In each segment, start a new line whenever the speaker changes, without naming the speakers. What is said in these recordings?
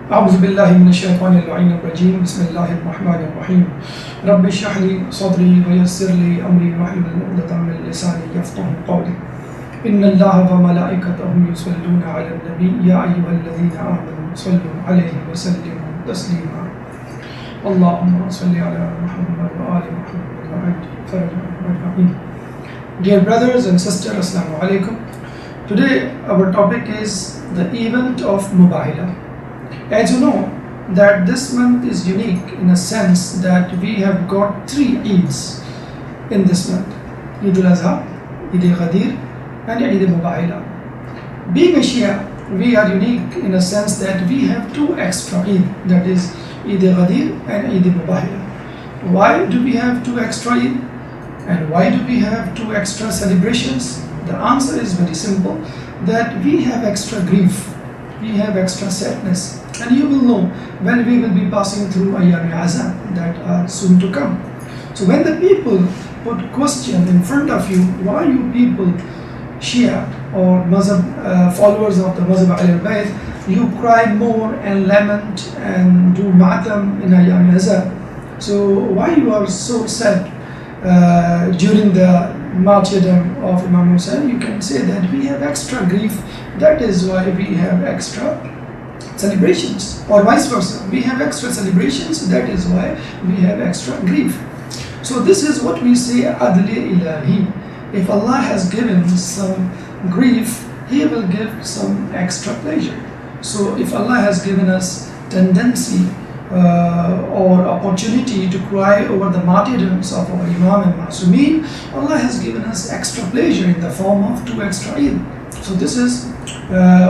أعوذ بالله من الشيطان اللعين الرجيم بسم الله الرحمن الرحيم رب اشرح لي صدري ويسر لي أمري واحلل عقدة من لساني يفقهوا قولي إن الله وملائكته يصلون على النبي يا أيها الذين آمنوا صلوا عليه وسلموا تسليما اللهم صل على محمد وآل محمد وعجل فرجهم أجمعين. Dear brothers and sisters, Assalamu alaikum. Today our topic is the event of Mubahila. As you know that this month is unique in a sense that we have got three Eids in this month: Eid al-Azha, Eid al-Ghadir and Eid al-Mubahila. Being a Shia, we are unique in a sense that we have two extra Eid, that is Eid al-Ghadir and Eid al-Mubahila. Why do we have two extra Eid? And why do we have two extra celebrations? The answer is very simple, that we have extra grief, we have extra sadness, and you will know when we will be passing through Ayyam Azan that are soon to come. So when the people put question in front of you, why you people Shia or Mazhab followers of the Mazhab al-Bayt, you cry more and lament and do matam in Ayyam Azan. So why you are so sad during the martyrdom of Imam Hussain? You can say that we have extra grief, that is why we have extra celebrations, or vice versa, we have extra celebrations, that is why we have extra grief. So this is what we say Adli Ilahi. If Allah has given some grief, He will give some extra pleasure. So if Allah has given us tendency or opportunity to cry over the martyrdoms of our Imam and Masumeen, Allah has given us extra pleasure in the form of two extra Eid. So this is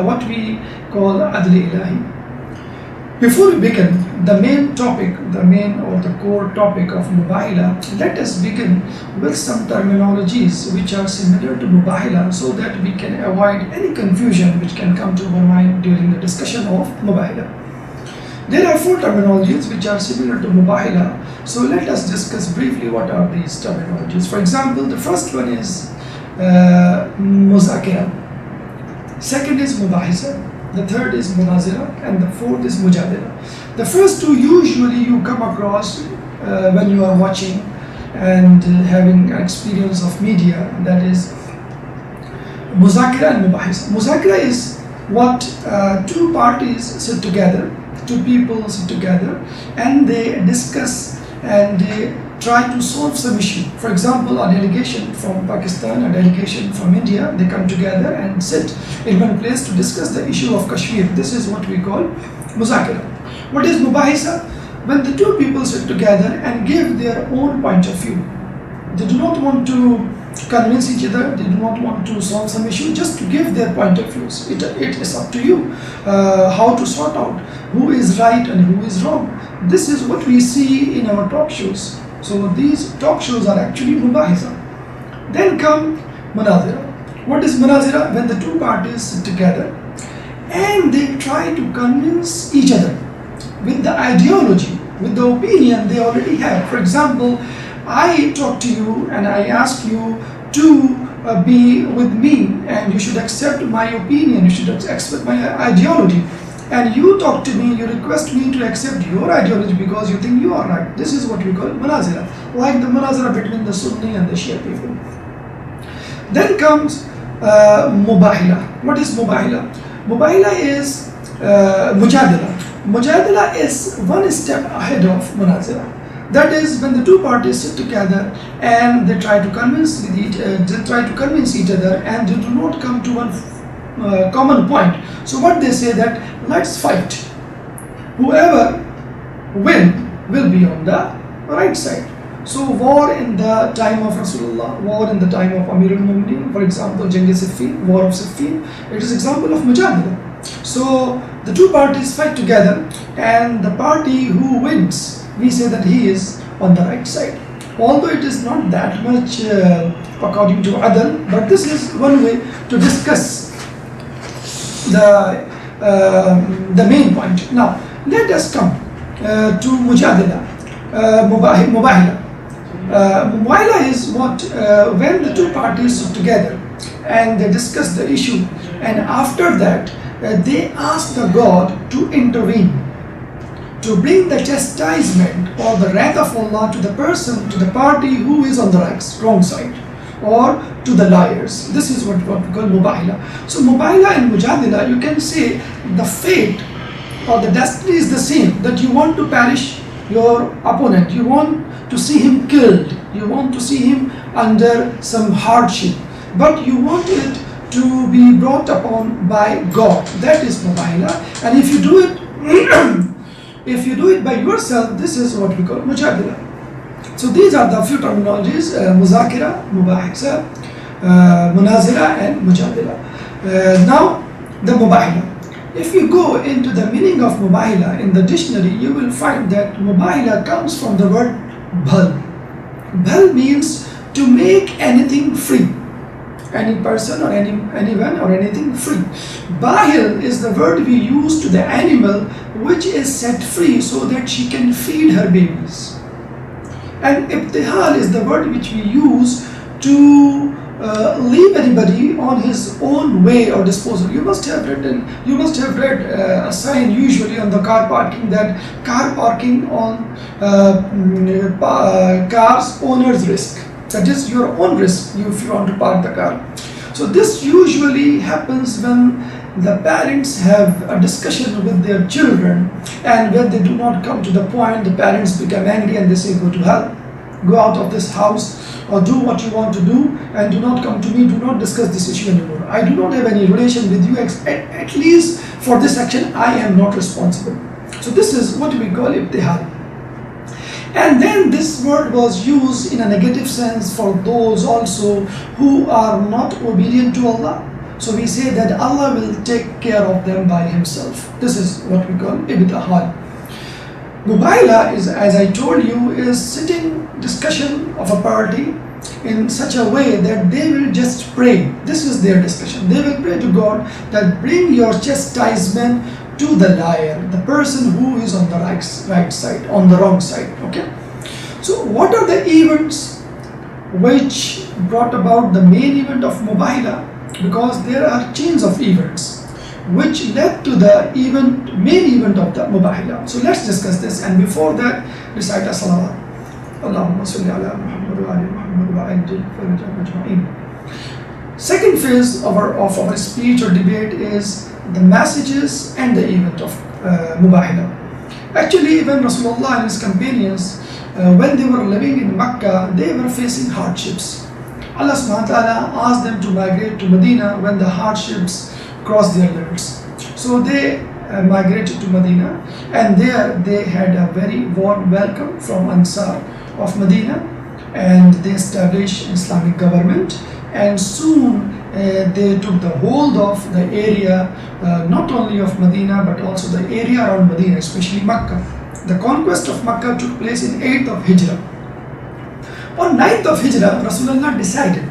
what we call Adli Ilahi. Before we begin the main topic, the core topic of Mubahila, let us begin with some terminologies which are similar to Mubahila so that we can avoid any confusion which can come to our mind during the discussion of Mubahila. There are four terminologies which are similar to Mubahila, so let us discuss briefly what are these terminologies. For example, the first one is Muzakira, second is Mubahisa, the third is Munazira, and the fourth is Mujadila. The first two usually you come across when you are watching and having an experience of media, that is Muzakira and Mubahisa. Muzakira is what two parties sit together, two people sit together and they discuss and they try to solve some issue. For example, a delegation from Pakistan, a delegation from India, they come together and sit in one place to discuss the issue of Kashmir. This is what we call Muzakira. What is Mubahisa? When the two people sit together and give their own point of view. They do not want to convince each other, they do not want to solve some issue, just to give their point of views. It is up to you how to sort out who is right and who is wrong. This is what we see in our talk shows. So these talk shows are actually Mubahisa. Then come Munazira. What is Munazira? When the two parties sit together and they try to convince each other with the ideology, with the opinion they already have. For example, I talk to you and I ask you to be with me and you should accept my opinion, you should accept my ideology. And you talk to me, you request me to accept your ideology because you think you are right. This is what we call Munazira, like the Munazira between the Sunni and the Shia people. Then comes Mubahila. What is Mubahila? Mubahila is Mujadila. Mujadila is one step ahead of Munazira. That is when the two parties sit together and they try to convince each other and they do not come to one common point. So what they say that let's fight. Whoever win will be on the right side. So war in the time of Rasulullah, war in the time of Amirul Mu'minin, for example, Jang Siffin, war of Siffin, it is example of Mujadila. So the two parties fight together and the party who wins, we say that he is on the right side. Although it is not that much according to Adal, but this is one way to discuss the main point. Now let us come to Mujadila, Mubahila. Mubahila is what when the two parties sit together and they discuss the issue, and after that they ask the God to intervene. to bring the chastisement or the wrath of Allah to the person, to the party who is on the wrong side, or to the liars. This is what we call Mubahila. So Mubahila and Mujadila, you can say the fate or the destiny is the same, that you want to perish your opponent, you want to see him killed, you want to see him under some hardship, but you want it to be brought upon by God. That is Mubahila. And if you do it if you do it by yourself, this is what we call Mujadila. So these are the few terminologies: Muzakira, Mubahisa, Munazira and Mujadila. Now the Mubahila. If you go into the meaning of Mubahila in the dictionary, you will find that Mubahila comes from the word bhal. Bhal means to make anything free, any person or anyone or anything free. Bahil is the word we use to the animal which is set free so that she can feed her babies. And ibtihal is the word which we use to leave anybody on his own way or disposal. You must have read a sign usually on the car parking, that car parking on car's owner's risk. That is your own risk if you want to park the car. So this usually happens when the parents have a discussion with their children, and when they do not come to the point, the parents become angry and they say, go to hell, go out of this house, or do what you want to do and do not come to me, do not discuss this issue anymore. I do not have any relation with you, at least for this action I am not responsible. So this is what we call ibtihal. And then this word was used in a negative sense for those also who are not obedient to Allah. So we say that Allah will take care of them by Himself. This is what we call ibtihal. Mubahila is, as I told you, is sitting discussion of a party in such a way that they will just pray. This is their discussion. They will pray to God that bring your chastisement to the liar, the person who is on the right side, on the wrong side. Okay. So what are the events which brought about the main event of Mubahila? Because there are chains of events which led to the main event of the Mubahila. So let's discuss this, and before that, recite a salawat. Allahumma salli ala Muhammad wa ali Muhammad wa ajil farajah ajma'in. Second phase of our speech or debate is the messages and the event of Mubahila. Actually, when Rasulullah and his companions, when they were living in Makkah, they were facing hardships. Allah subhanahu wa ta'ala asked them to migrate to Medina when the hardships crossed their limits. So they migrated to Medina, and there they had a very warm welcome from Ansar of Medina, and they established Islamic government, and soon they took the hold of the area, not only of Medina but also the area around Medina, especially Makkah. The conquest of Makkah took place in 8th of Hijrah. On 9th of Hijrah, Rasulullah decided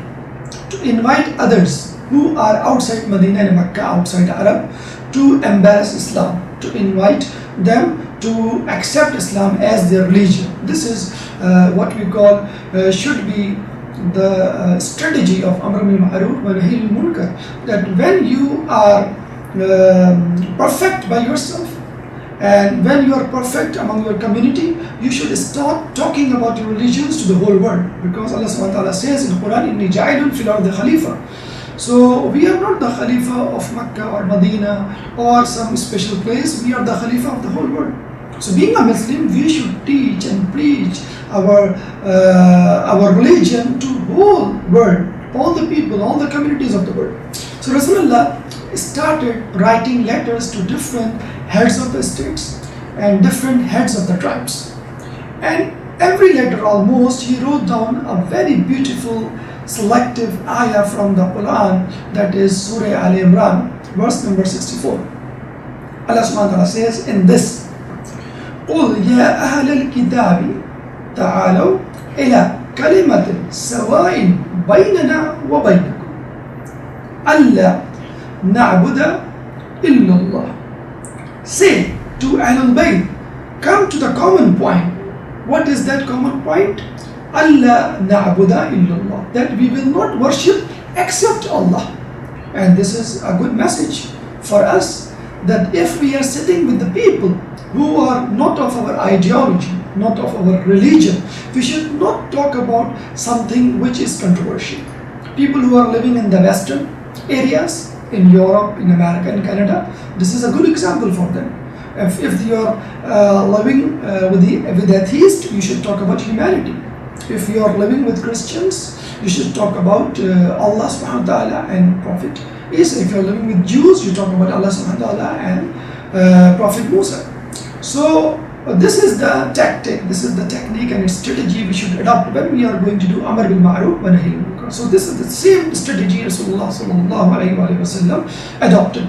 to invite others who are outside Medina and Makkah, outside Arab, to embrace Islam, to invite them to accept Islam as their religion. This is what we call should be the strategy of Amr bil Ma'ruf wa Nahy anil Munkar, that when you are perfect by yourself, and when you are perfect among your community, you should start talking about your religions to the whole world, because Allah subhanahu wa ta'ala says in the Quran, Inni ja'ilun fil ardi khalifa. So we are not the Khalifa of Makkah or Medina or some special place, we are the Khalifa of the whole world. So being a Muslim, we should teach and preach our religion to the whole world, all the people, all the communities of the world. So Rasulullah started writing letters to different heads of the states and different heads of the tribes. And every letter almost, he wrote down a very beautiful selective ayah from the Quran, that is Surah Al Imran, verse number 64. Allah subhanahu wa ta'ala says in this, قُلْ يَا أَهْلَ الْكِتَابِ تَعَالَوْا إِلَى كَلِمَةٍ سَوَاءٍ بَيْنَنَا وَبَيْنَكُمْ أَلَّا نَعْبُدَ إِلَّا اللَّهِ. Say to Ahlul Bayt, come to the common point. What is that common point? Allah na'buda illallah, that we will not worship except Allah. And this is a good message for us, that if we are sitting with the people who are not of our ideology, not of our religion, we should not talk about something which is controversial. People who are living in the Western areas, in Europe, in America, in Canada, this is a good example for them. If you are living with atheists, you should talk about humanity. If you are living with Christians, you should talk about Allah subhanahu wa ta'ala and Prophet Isa. If you are living with Jews, you talk about Allah subhanahu wa ta'ala and Prophet Musa. So this is the tactic, this is the technique and strategy we should adopt when we are going to do Amr bil Ma'ruf wa Nahy anil Munkar. So this is the same strategy Rasulullah sallallahu alayhi wa sallam adopted.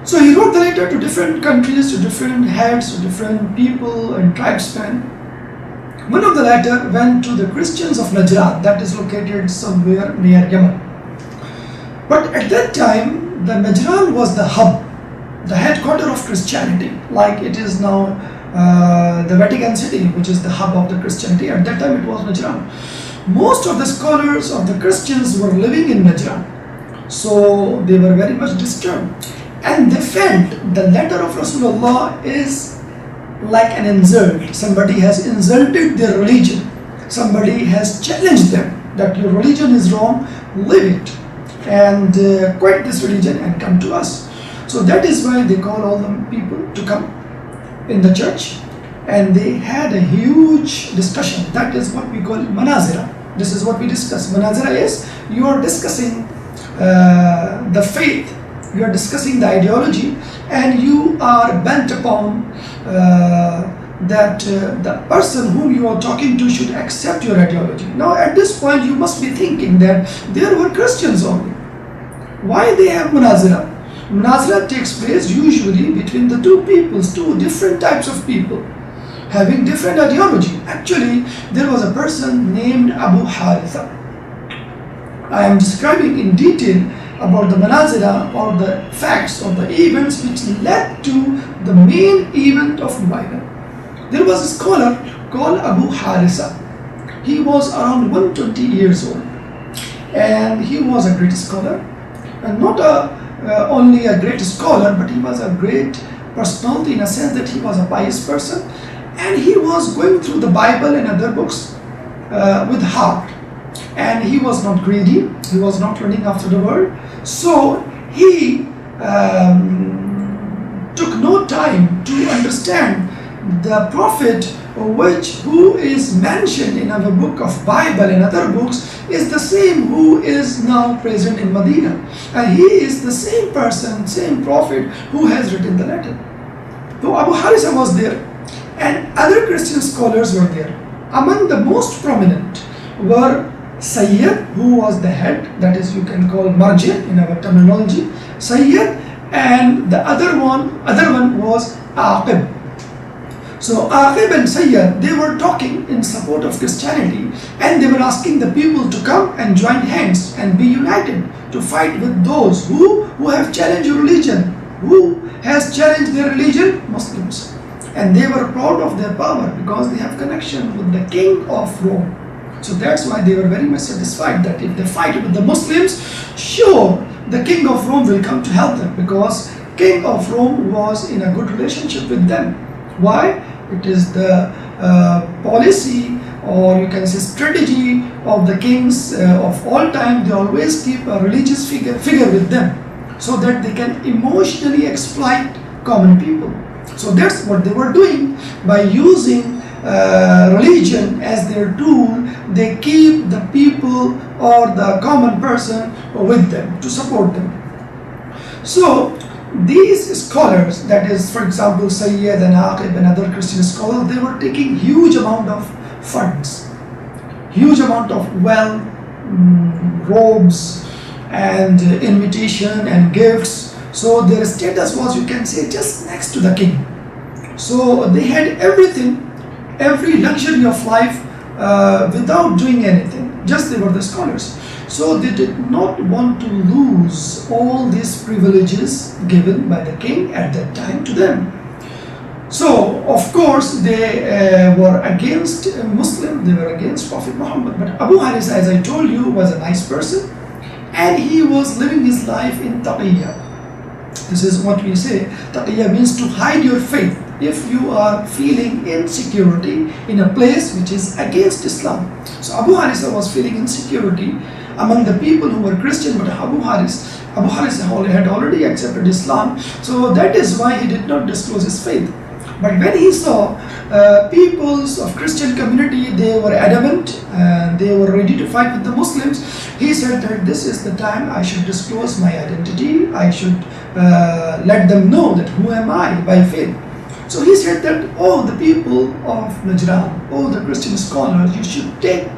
So he wrote the letter to different countries, to different heads, to different people and tribesmen. One of the letter went to the Christians of Najran, that is located somewhere near Yemen. But at that time, the Najran was the hub, the headquarter of Christianity, like it is now the Vatican City, which is the hub of the Christianity. At that time, it was Najran. Most of the scholars of the Christians were living in Najran, so they were very much disturbed. And they felt the letter of Rasulullah is like an insult. Somebody has insulted their religion. Somebody has challenged them that your religion is wrong, leave it and quit this religion and come to us. So that is why they call all the people to come in the church, and they had a huge discussion. That is what we call manazira. This is what we discuss. Manazira is you are discussing the faith, you are discussing the ideology, and you are bent upon that the person whom you are talking to should accept your ideology. Now at this point you must be thinking that there were Christians only. Why they have munazira? Munazira takes place usually between the two peoples, two different types of people having different ideology. Actually, there was a person named Abu Haritha. I am describing in detail about the manazira or the facts or the events which led to the main event of Mubahila. There was a scholar called Abu Haritha. He was around 120 years old, and he was a great scholar, and not only a great scholar, but he was a great personality in a sense that he was a pious person, and he was going through the Bible and other books with heart. And he was not greedy, he was not running after the world. So he took no time to understand the prophet who is mentioned in our book of Bible and other books is the same who is now present in Medina. And he is the same person, same prophet who has written the letter. So Abu Haritha was there, and other Christian scholars were there. Among the most prominent were Sayyid, who was the head, that is you can call Marji in our terminology, Sayyid, and the other one was Aqib. So Aqib and Sayyid, they were talking in support of Christianity, and they were asking the people to come and join hands and be united to fight with those who have challenged your religion. Who has challenged their religion? Muslims. And they were proud of their power because they have connection with the king of Rome. So that's why they were very much satisfied that if they fight with the Muslims, sure, the king of Rome will come to help them, because king of Rome was in a good relationship with them. Why? It is the policy, or you can say strategy of the kings of all time. They always keep a religious figure with them so that they can emotionally exploit common people. So that's what they were doing. By using religion as their tool, they keep the people or the common person with them to support them. So these scholars, that is for example Sayyid and Aqib and other Christian scholars, they were taking huge amount of funds, huge amount of wealth, robes and invitation and gifts. So their status was, you can say, just next to the king. So they had everything, every luxury of life without doing anything. Just they were the scholars. So they did not want to lose all these privileges given by the king at that time to them. So of course they were against Muslim, they were against Prophet Muhammad. But Abu Haritha, as I told you, was a nice person, and he was living his life in taqiyya. This is what we say. Taqiyya means to hide your faith if you are feeling insecurity in a place which is against Islam. So Abu Harisa was feeling insecurity among the people who were Christian, but Abu Harisa had already accepted Islam, so that is why he did not disclose his faith. But when he saw peoples of Christian community, they were adamant and they were ready to fight with the Muslims, he said that this is the time I should disclose my identity, I should let them know that who am I by faith. So he said that, oh, the people of Najran, oh, the Christian scholars, you should take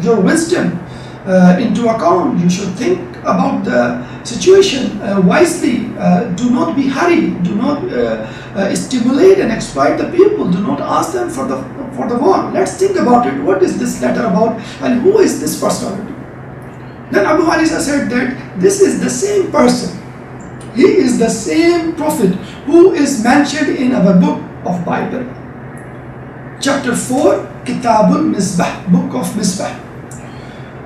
your wisdom into account. You should think about the situation wisely. Do not be hurried. Do not stimulate and exploit the people. Do not ask them for the war. Let's think about it. What is this letter about, and who is this personality? Then Abu Harisa said that this is the same person. He is the same prophet who is mentioned in our book of Bible. Chapter 4, Kitabul Misbah, Book of Misbah.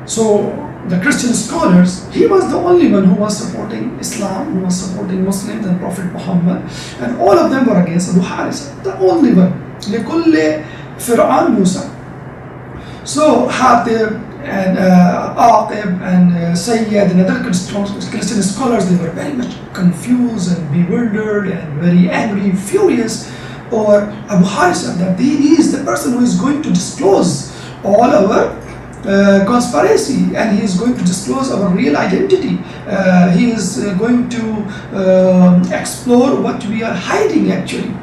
So the Christian scholars, he was the only one who was supporting Islam, who was supporting Muslims and Prophet Muhammad, and all of them were against Abu Harisa, the only one. لِكُلِّ فِرْعَانْ Musa. So Hatib and Aqib and Sayyid and other Christian scholars, they were very much confused and bewildered and very angry, furious over Abu Harisa, that he is the person who is going to disclose all our conspiracy, and he is going to disclose our real identity. He is going to explore what we are hiding actually.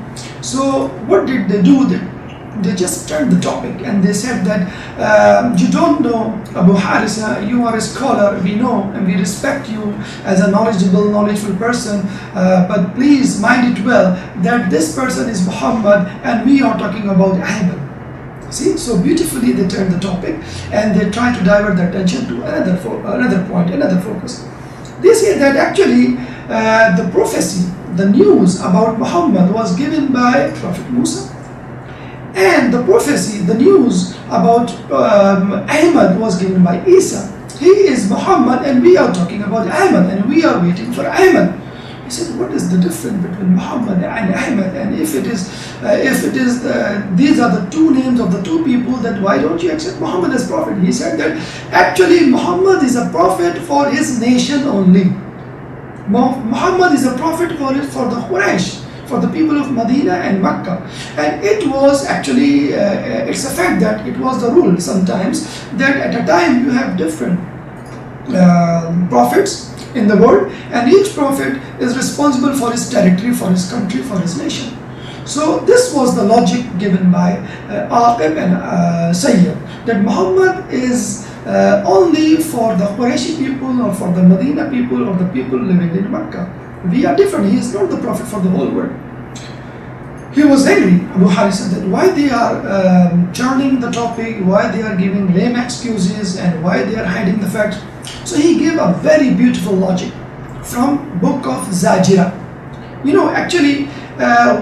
So what did they do? They just turned the topic and they said that you don't know Abu Harisa, you are a scholar, we know and we respect you as a knowledgeable person, but please mind it well that this person is Muhammad and we are talking about Ahmad. See, so beautifully they turned the topic and they tried to divert the attention to another point, another focus. They say that actually the prophecy, the news about Muhammad was given by Prophet Musa, and the prophecy, the news about Ahmad was given by Isa. He is Muhammad and we are talking about Ahmad and we are waiting for Ahmad. He said, what is the difference between Muhammad and Ahmad? And if these are the two names of the two people, then why don't you accept Muhammad as prophet? He said that actually Muhammad is a prophet for his nation only. Muhammad is a prophet for the Quraysh, for the people of Medina and Mecca. And it was actually, it's a fact that it was the rule sometimes that at a time you have different prophets in the world, and each prophet is responsible for his territory, for his country, for his nation. So this was the logic given by Aqib and Sayyid, that Muhammad is only for the Qurayshi people or for the Medina people or the people living in Mecca. We are different. He is not the prophet for the whole world. He was angry, Abu Harisa, that why they are turning the topic, why they are giving lame excuses, and why they are hiding the facts. So he gave a very beautiful logic from book of Zajira. You know, actually,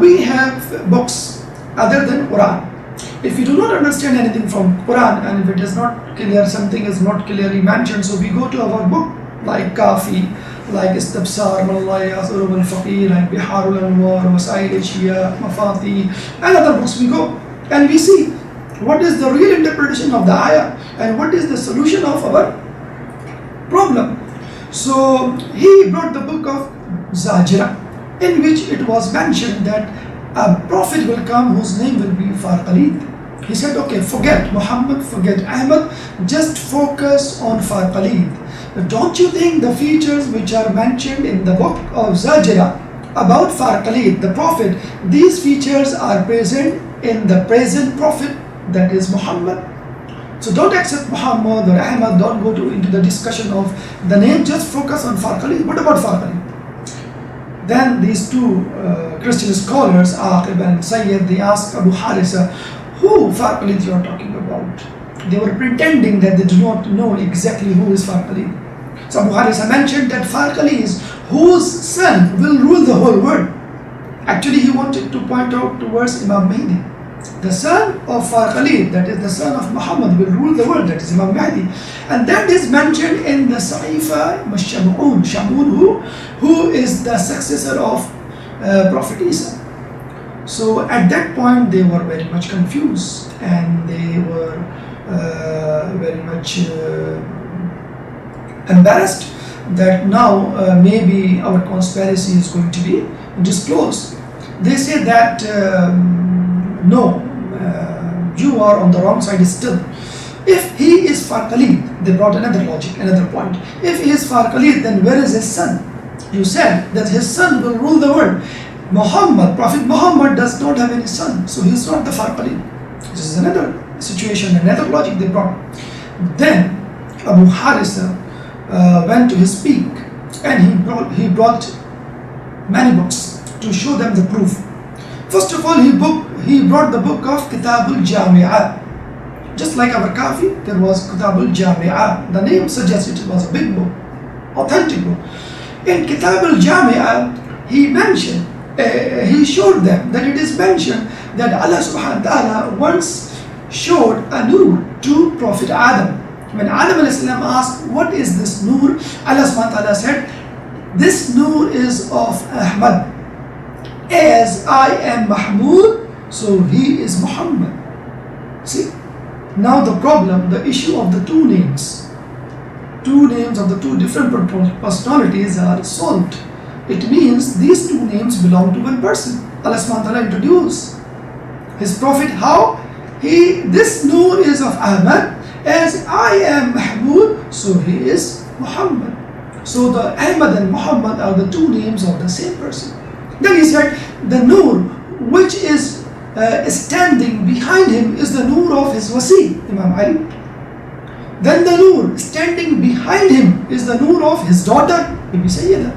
we have books other than Quran. If you do not understand anything from Quran, and if it is not clear, something is not clearly mentioned, so we go to our book like Kafi, like Istabsar, Malaya, Surub al-Faqih, like Biharul Anwar, Wasail Ashia, Mafati, and other books we go and we see what is the real interpretation of the ayah and what is the solution of our problem. So he brought the book of Zajira, in which it was mentioned that a prophet will come whose name will be Farqalid. He said, okay, forget Muhammad, forget Ahmad, just focus on Farqalid. Don't you think the features which are mentioned in the book of Zajira about Farqalid, the prophet, these features are present in the present prophet, that is Muhammad. So don't accept Muhammad or Ahmad, don't go into the discussion of the name, just focus on Farqalid. What about Farqalid? Then these two Christian scholars, Aqib and Sayyid, they asked Abu Harisa, who Farqalid you are talking about? They were pretending that they do not know exactly who is Farqalid. So Abu Harisa mentioned that Farqalid is whose son will rule the whole world. Actually, he wanted to point out towards Imam Mahdi. The son of Khalid, that is the son of Muhammad, will rule the world, that is Imam Mahdi. And that is mentioned in the Sa'ifa Shamun, who is the successor of Prophet Isa. So at that point they were very much confused, and they were very much embarrassed that now maybe our conspiracy is going to be disclosed. They say that no, you are on the wrong side still. If he is for Khalid, they brought another logic, another point. If he is for Khalid, then where is his son? You said that his son will rule the world. Prophet Muhammad does not have any son, so he is not the far Khalid. This is another situation, another logic they brought. Then Abu Harisa went to his peak, and he brought many books to show them the proof. First of all, he brought the book of Kitabul Jami'ah. Just like our Kafi, there was Kitabul Jami'ah. The name suggests it was a big book, authentic book. In Kitabul Jami'ah, he showed them that it is mentioned that Allah subhanahu wa ta'ala once showed a nur to Prophet Adam. When Adam asked, what is this nur? Allah subhanahu wa ta'ala said, this nur is of Ahmad. As I am Mahmud, so he is Muhammad. See? Now the problem, the issue of the two names of the two different personalities are solved. It means these two names belong to one person. Allah subhanahu wa ta'ala introduced his prophet how? This nur is of Ahmad, as I am Mahmud, so he is Muhammad. So the Ahmad and Muhammad are the two names of the same person. Then he said, the nur which is standing behind him is the nur of his wasi, Imam Ali. Then the nur standing behind him is the nur of his daughter, Bibi Sayyidah.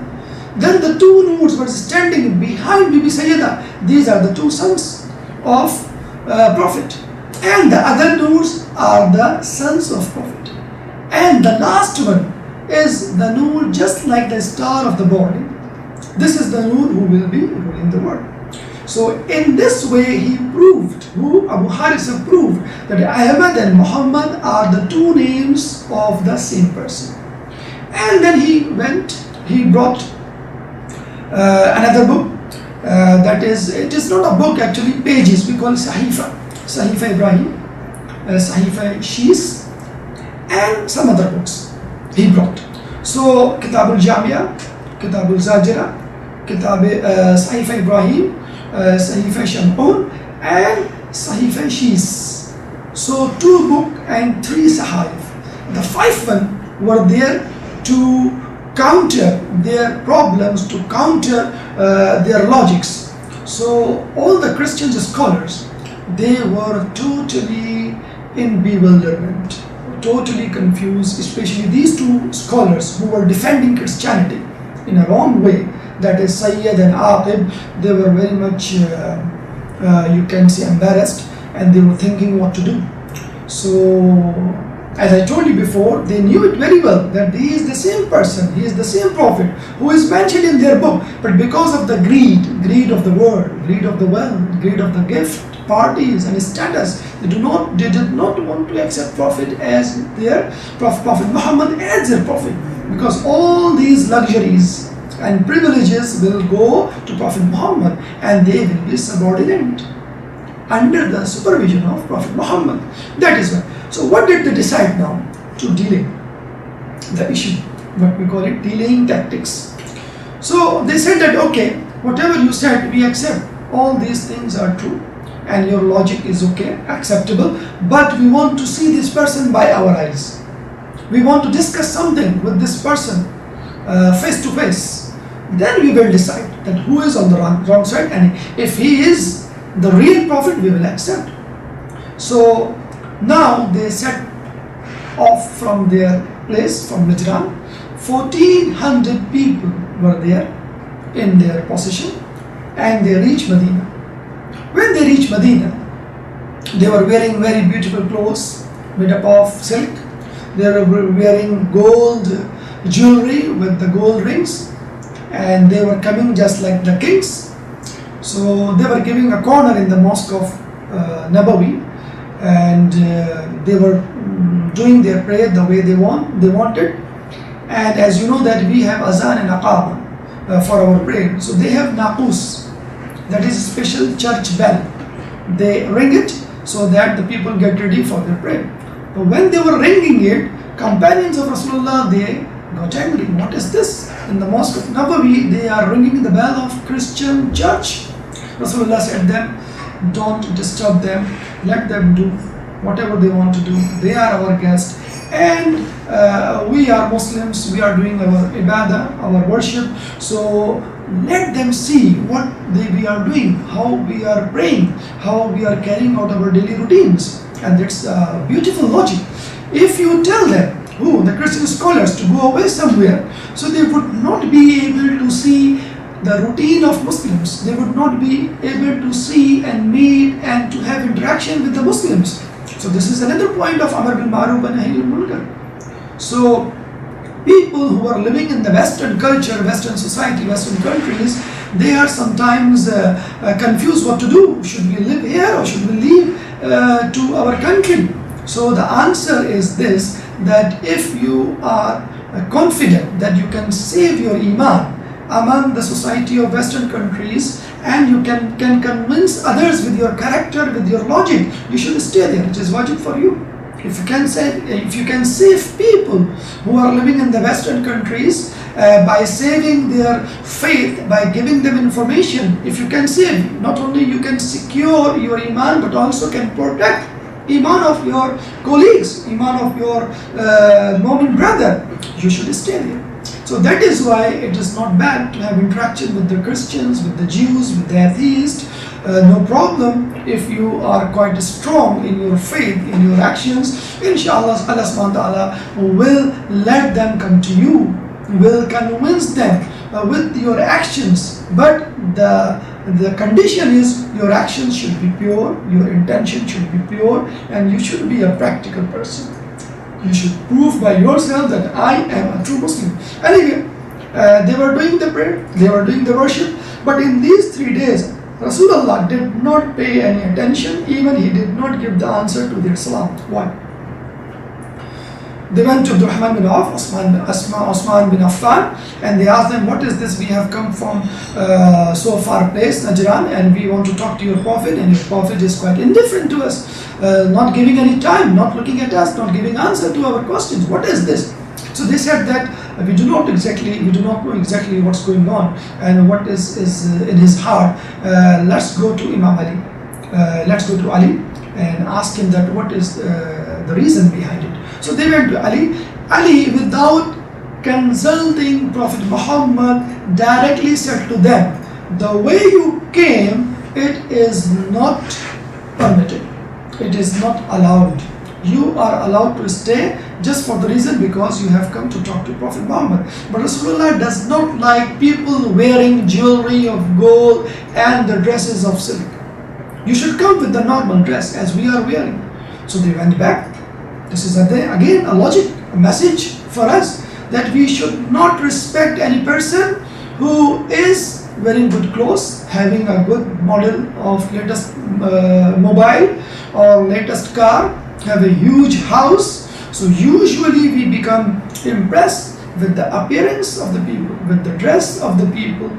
Then the two nurs were standing behind Bibi Sayyidah. These are the two sons of Prophet. And the other nurs are the sons of Prophet. And the last one is the nur just like the star of the morning. This is the nur who will be ruling the world. So in this way he proved, Abu Harisa proved that Ahmad and Muhammad are the two names of the same person. And then he brought another book, it is not a book actually, pages, we call it Sahifa Ibrahim, Sahifa Shis, and some other books he brought. So Kitabul Jamia, Kitabul Zajira, Sahifa Ibrahim, Sahifa Shamun, and Sahifa Shis. So 2 books and 3 Sahif. The 5th one were there to counter their problems, to counter their logics. So all the Christian scholars, they were totally in bewilderment, totally confused, especially these 2 scholars who were defending Christianity in a wrong way, that is Sayyid and Aqib. They were very much, you can say, embarrassed, and they were thinking what to do. So as I told you before, they knew it very well that he is the same person, he is the same prophet who is mentioned in their book, but because of the greed of the world, greed of the wealth, greed of the gift, parties and status, they did not want to accept Prophet as their Prophet Muhammad as their prophet, because all these luxuries and privileges will go to Prophet Muhammad and they will be subordinate under the supervision of Prophet Muhammad. That is why. So what did they decide now? To delay the issue, what we call it delaying tactics. So they said that okay, whatever you said we accept, all these things are true and your logic is okay, acceptable, but we want to see this person by our eyes. We want to discuss something with this person face to face. Then we will decide that who is on the wrong side, and if he is the real prophet, we will accept. So now they set off from their place, from Najran. 1400 people were there in their possession, and they reached Medina. When they reached Medina, they were wearing very beautiful clothes made up of silk. They were wearing gold jewelry with the gold rings, and they were coming just like the kings. So they were giving a corner in the mosque of Nabawi, and they were doing their prayer the way they wanted. And as you know that we have azan and aqama for our prayer, so they have naqus, that is a special church bell. They ring it so that the people get ready for their prayer. But when they were ringing it, companions of Rasulullah, they got angry. What is this? In the mosque of Nabawi, they are ringing the bell of Christian church. Rasulullah said them, don't disturb them, let them do whatever they want to do. They are our guests, and we are Muslims, we are doing our ibadah, our worship, so let them see what we are doing, how we are praying, how we are carrying out our daily routines. And that's a beautiful logic. If you tell them, the Christian scholars, to go away somewhere, so they would not be able to see the routine of Muslims, they would not be able to see and meet and to have interaction with the Muslims. So this is another point of Amr bil Ma'ruf and Nahy anil Munkar. So people who are living in the Western culture, Western society, Western countries, they are sometimes confused what to do. Should we live here or should we leave to our country? So the answer is this, that if you are confident that you can save your iman among the society of Western countries, and you can convince others with your character, with your logic, you should stay there. It is wajib for you. If you can save people who are living in the Western countries by saving their faith, by giving them information, if you can save, not only you can secure your iman, but also can protect iman of your colleagues, iman of your Mu'min brother, you should stay there. So that is why it is not bad to have interaction with the Christians, with the Jews, with the atheists. No problem if you are quite strong in your faith, in your actions. Inshallah, Allah subhanahu wa ta'ala will let them come to you, will convince them with your actions. But the condition is your actions should be pure, your intention should be pure, and you should be a practical person. You should prove by yourself that I am a true Muslim. Anyway, they were doing the prayer, they were doing the worship, but in these 3 days, Rasulullah did not pay any attention, even he did not give the answer to their salam. Why? They went to Abdurrahman bin Auf, Osman bin Affan, and they asked them, what is this? We have come from so far place, Najran, and we want to talk to your Prophet, and your Prophet is quite indifferent to us, not giving any time, not looking at us, not giving answer to our questions. What is this? So they said that we do not know exactly what's going on and what is in his heart. Let's go to Imam Ali. Let's go to Ali and ask him that what is the reason behind it. So they went to Ali. Ali, without consulting Prophet Muhammad, directly said to them, the way you came, it is not permitted. It is not allowed. You are allowed to stay just for the reason because you have come to talk to Prophet Muhammad. But Rasulullah does not like people wearing jewelry of gold and the dresses of silk. You should come with the normal dress as we are wearing. So they went back. This is again a logic, a message for us that we should not respect any person who is wearing good clothes, having a good model of latest mobile or latest car, have a huge house. So usually we become impressed with the appearance of the people, with the dress of the people,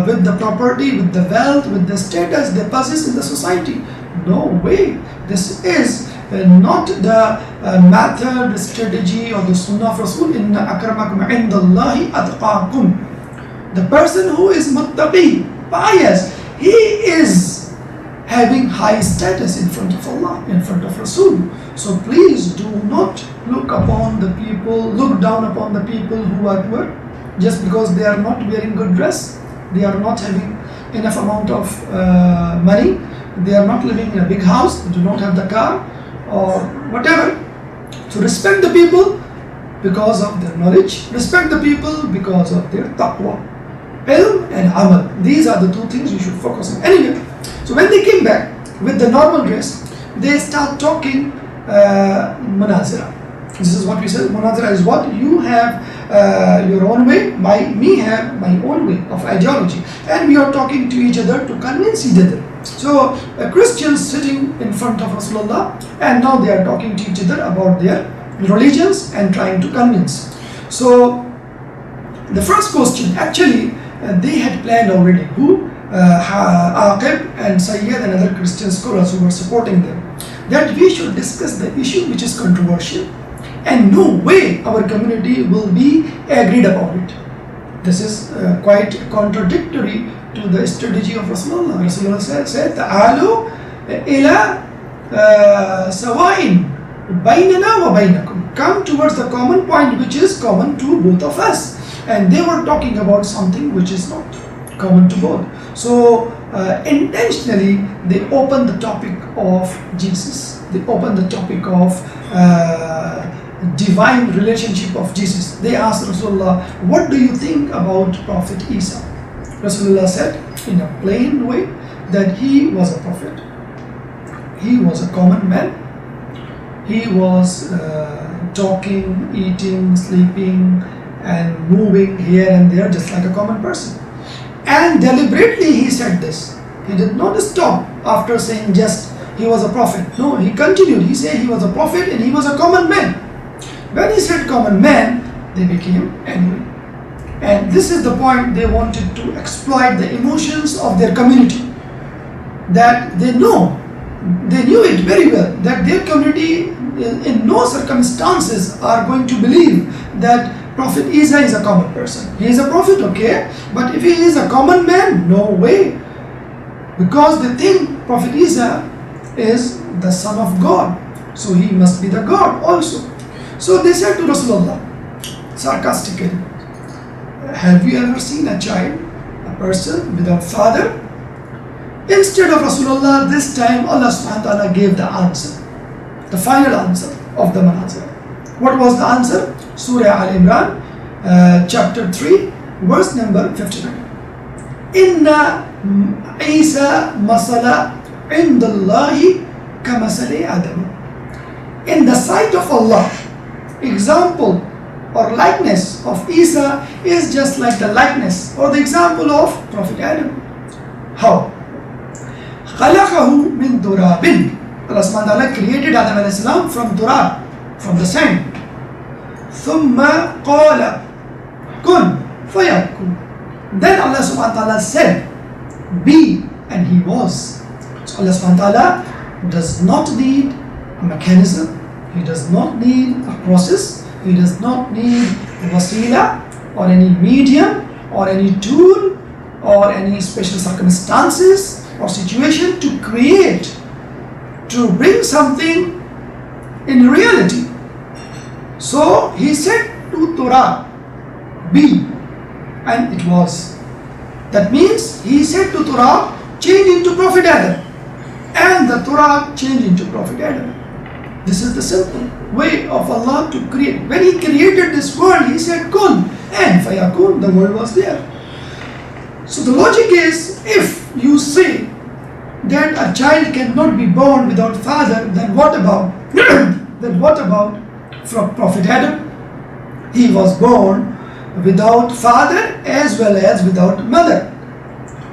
with the property, with the wealth, with the status they possess in the society. No way. This is not the method, the strategy or the sunnah of Rasul. Inna akramakum indallahi atqakum. The person who is muttaqi, pious, he is having high status in front of Allah, in front of Rasul. So please do not look upon the people, look down upon the people who are poor just because they are not wearing good dress, they are not having enough amount of money, they are not living in a big house, they do not have the car or whatever. So respect the people because of their knowledge, respect the people because of their taqwa, ilm and amal. These are the two things you should focus on. Anyway, so when they came back with the normal dress, they start talking munazira. This is what we said. Munazira is what? You have your own way, me have my own way of ideology, and we are talking to each other to convince each other. So Christians sitting in front of Rasulullah, and now they are talking to each other about their religions and trying to convince. So the first question, actually they had planned already, who Aqib and Sayyid and other Christian scholars who were supporting them, that we should discuss the issue which is controversial, and no way our community will be agreed about it. This is quite contradictory to the strategy of Rasulullah. Rasulullah said, "Ta'alu ila sawa'in baynana wa baynakum." Come towards the common point which is common to both of us. And they were talking about something which is not common to both. So intentionally they opened the topic of Jesus. They opened the topic of divine relationship of Jesus. They asked Rasulullah, "What do you think about Prophet Isa?" Rasulullah said in a plain way that he was a prophet. He was a common man. He was talking, eating, sleeping and moving here and there just like a common person. And deliberately he said this. He did not stop after saying just he was a prophet. No, he continued. He said he was a prophet and he was a common man. When he said common man, they became angry. And this is the point, they wanted to exploit the emotions of their community. That they knew it very well, that their community in no circumstances are going to believe that Prophet Isa is a common person. He is a prophet, okay, but if he is a common man, no way. Because they think Prophet Isa is the son of God, so he must be the God also. So they said to Rasulullah, sarcastically, "Have you ever seen a child, a person without father?" Instead of Rasulullah, this time Allah subhanahu wa ta'ala gave the answer, the final answer of the manazir. What was the answer? Surah Al-Imran, chapter 3, verse number 59. Inna Isa masala indallahi kamasali Adam. In the sight of Allah, example or likeness of Isa is just like the likeness or the example of Prophet Adam. How? خَلَقَهُ مِنْ تُرَابٍ. Allah subhanahu wa ta'ala created Adam alayhi salam from turab, from the sand. ثُمَّ قَالَ كُنْ فَيَكُنْ. Then Allah subhanahu wa ta'ala said, be, and he was. So Allah subhanahu wa ta'ala does not need a mechanism, he does not need a process, he does not need a wasila or any medium or any tool or any special circumstances or situation to create, to bring something in reality. So he said to Torah, be, and it was. That means he said to Torah, change into Prophet Adam, and the Torah changed into Prophet Adam. This is the simple way of Allah to create. When he created this world, he said kun, and fayakun, the world was there. So the logic is, if you say that a child cannot be born without father, then what about from Prophet Adam? He was born without father as well as without mother.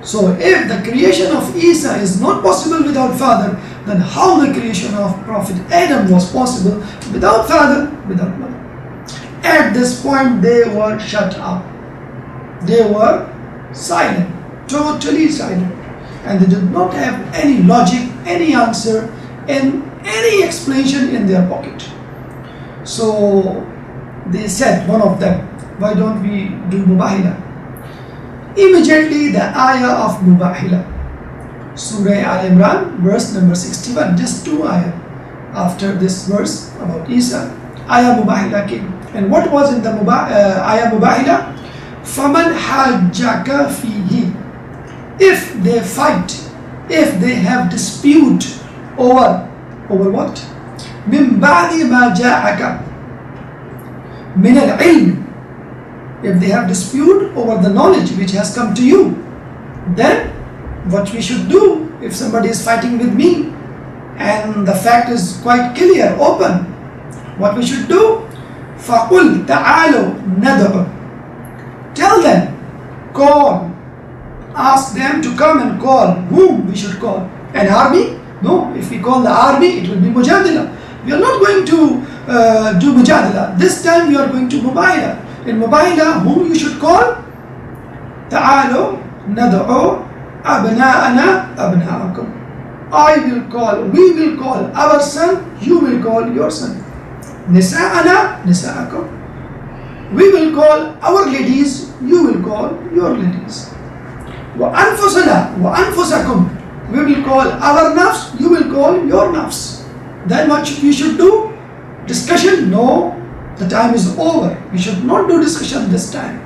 So if the creation of Isa is not possible without father, then how the creation of Prophet Adam was possible without father, without mother? At this point they were shut up. They were silent, totally silent. And they did not have any logic, any answer, and any explanation in their pocket. So they said, one of them, why don't we do Mubahila? Immediately the ayah of Mubahila, Surah Al-Imran, verse number 61, just two ayah after this verse about Isa, ayah Mubahila came. And what was in the ayah Mubahila? فَمَنْ حَاجَّكَ فِيهِ. If they fight, if they have dispute over what? مِنْ بَعْدِ مَا جَاءَكَ مِنَ الْعِلْمِ. If they have dispute over the knowledge which has come to you, then what we should do if somebody is fighting with me and the fact is quite clear, open, what we should do? فَقُلْ تَعَالُوا نَدْعُ. Tell them, call, ask them to come and call. Whom we should call? An army? No, if we call the army, it will be Mujadila. We are not going to do Mujadila. This time we are going to Mubahila. In Mubahila, whom you should call? Ta'alu nad'u abna'ana abna'akum. I will call, we will call our son, you will call your son. Nisa'ana nisa'akum. We will call our ladies, you will call your ladies. Wa anfusana wa anfusakum. We will call our nafs, you will call your nafs. Then what we should do? Discussion? No, the time is over. We should not do discussion this time.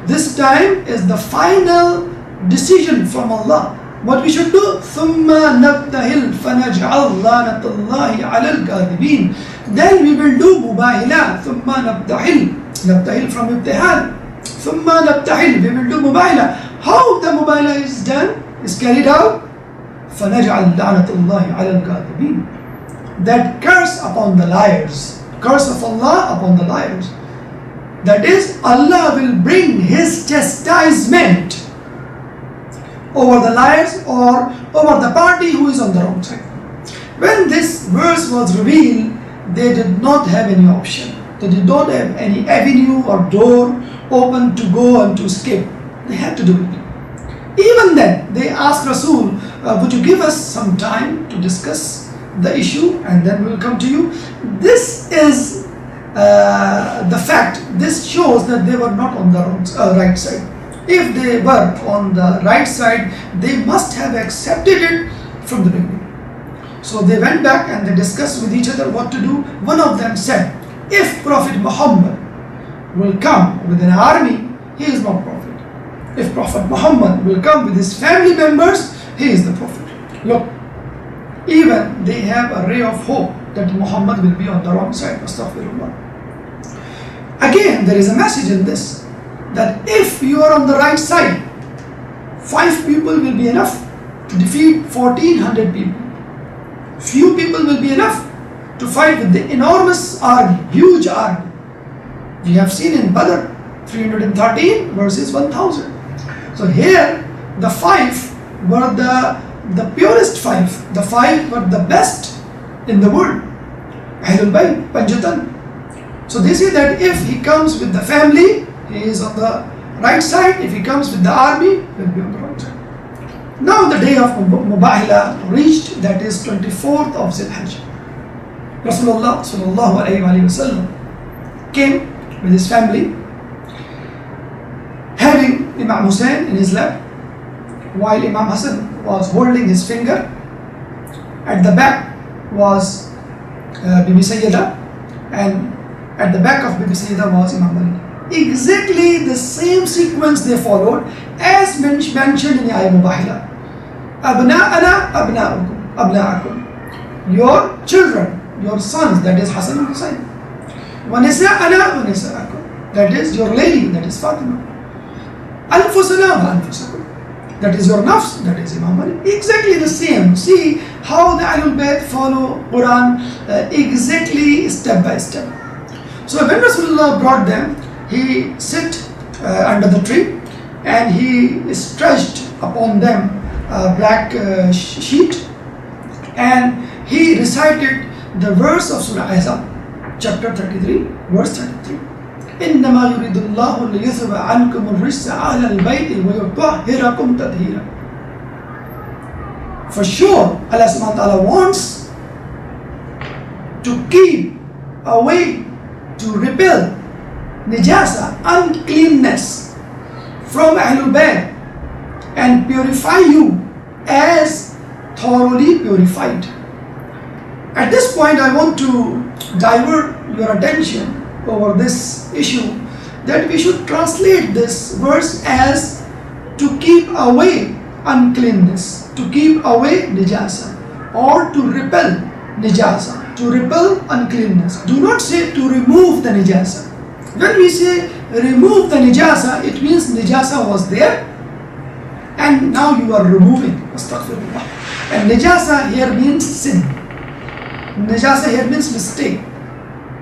This time is the final decision from Allah. What we should do? ثُمَّ نَبْتَهِلْ فَنَجْعَلْ لَانَةَ اللَّهِ عَلَى الْكَاذِبِينَ. Then we will do Mubahila. ثُمَّ نَبْتَهِلْ. Nabtahil from ibtihal. ثُمَّ نَبْتَهِلْ. We will do Mubahila. How the Mubahila is done, is carried out? فَنَجْعَلْ لَانَةَ اللَّهِ عَلَى الْكَاذِبِينَ. That curse upon the liars. Curse of Allah upon the liars. That is, Allah will bring His chastisement over the liars or over the party who is on the wrong side. When this verse was revealed, they did not have any option. They did not have any avenue or door open to go and to escape. They had to do it. Even then, they asked Rasul, would you give us some time to discuss the issue and then we will come to you? This is the fact. This shows that they were not on the right side. If they were on the right side, they must have accepted it from the beginning. So they went back and they discussed with each other what to do. One of them said, if Prophet Muhammad will come with an army, he is not Prophet. If Prophet Muhammad will come with his family members, he is the Prophet. Look, even they have a ray of hope that Muhammad will be on the wrong side. Astaghfirullah. Again, there is a message in this, that if you are on the right side, 5 people will be enough to defeat 1400 people. Few people will be enough to fight with the enormous army, huge army. We have seen in Badr, 313 versus 1000. So here, the 5 were the purest 5. The 5 were the best in the world. Ahlul Bayt, Panjatan. So they say that if he comes with the family, he is on the right side. If he comes with the army, he will be on the wrong side. Now the day of Mubahila reached, that is 24th of Zilhajj. Rasulullah sallallahu alayhi wa sallam came with his family, having Imam Hussein in his lap, while Imam Hassan was holding his finger. At the back was Bibi Sayyida, and at the back of Bibi Sayyida was Imam Ali. Exactly the same sequence they followed as mentioned in Ayah Mubahila. Abna'ana abna'akum. Your children, your sons, that is Hassan and Hussein. Wa nisa'ana wa nisa'akum. That is your lady, that is Fatima. Anfusana wa anfusakum. That is your nafs, that is Imam Ali. Exactly the same. See how the Ahlul Bayt follow Quran exactly step by step. So when Rasulullah brought them, he sit under the tree and he stretched upon them a black sheet, and he recited the verse of Surah Ahzab, chapter 33, verse 33. إنما يريد الله ليذهب عنكم الرجس أهل البيت ويطهركم تطهيرا. For sure, Allah subhanahu wa ta'ala wants to keep away, to repel najasa, uncleanness from Ahlul Bayt and purify you as thoroughly purified. At this point, I want to divert your attention over this issue, that we should translate this verse as to keep away uncleanness, to keep away najasa, or to repel najasa, to repel uncleanness. Do not say to remove the najasa. When we say remove the najasa, it means najasa was there and now you are removing. Astaghfirullah. And najasa here means sin. Najasa here means mistake.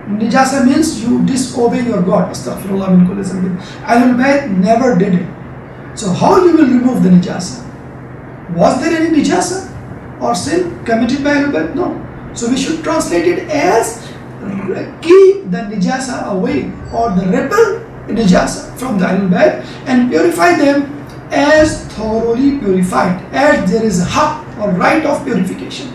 Najasa means you disobey your God. Astaghfirullah min kulli dhanbin. Ahlul Bayt never did it. So how you will remove the najasa? Was there any najasa or sin committed by Ahlul Bayt? No. So we should translate it as keep the najasa away, or the repel najasa from the Ahlul Bayt, and purify them as thoroughly purified as there is a haqq or right of purification.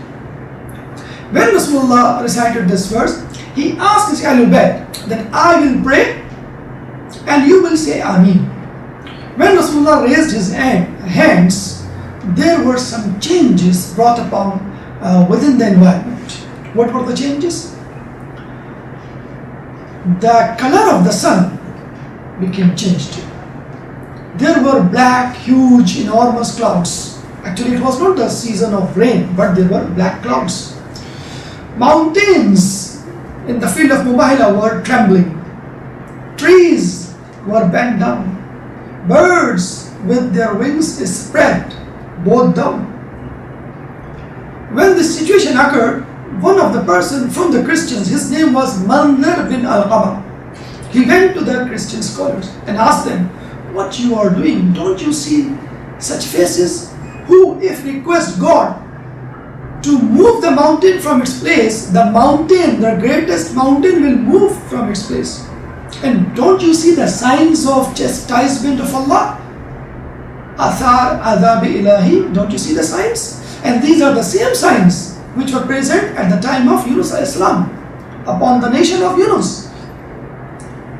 When Rasulullah recited this verse, he asked his Ahlul Bayt that I will pray and you will say Ameen. When Rasulullah raised his hands, there were some changes brought upon within the environment. What were the changes? The color of the sun became changed. There were black, huge, enormous clouds. Actually, it was not the season of rain, but there were black clouds. Mountains in the field of Mubahila were trembling. Trees were bent down. Birds with their wings spread, both down. When this situation occurred, one of the person from the Christians, his name was Manzar bin Al-Qama. He went to the Christian scholars and asked them, what you are doing? Don't you see such faces? Who, if request God to move the mountain from its place, the mountain, the greatest mountain, will move from its place. And don't you see the signs of chastisement of Allah? Athar adhabi ilahi. Don't you see the signs? And these are the same signs which were present at the time of Yunus Islam upon the nation of Yunus.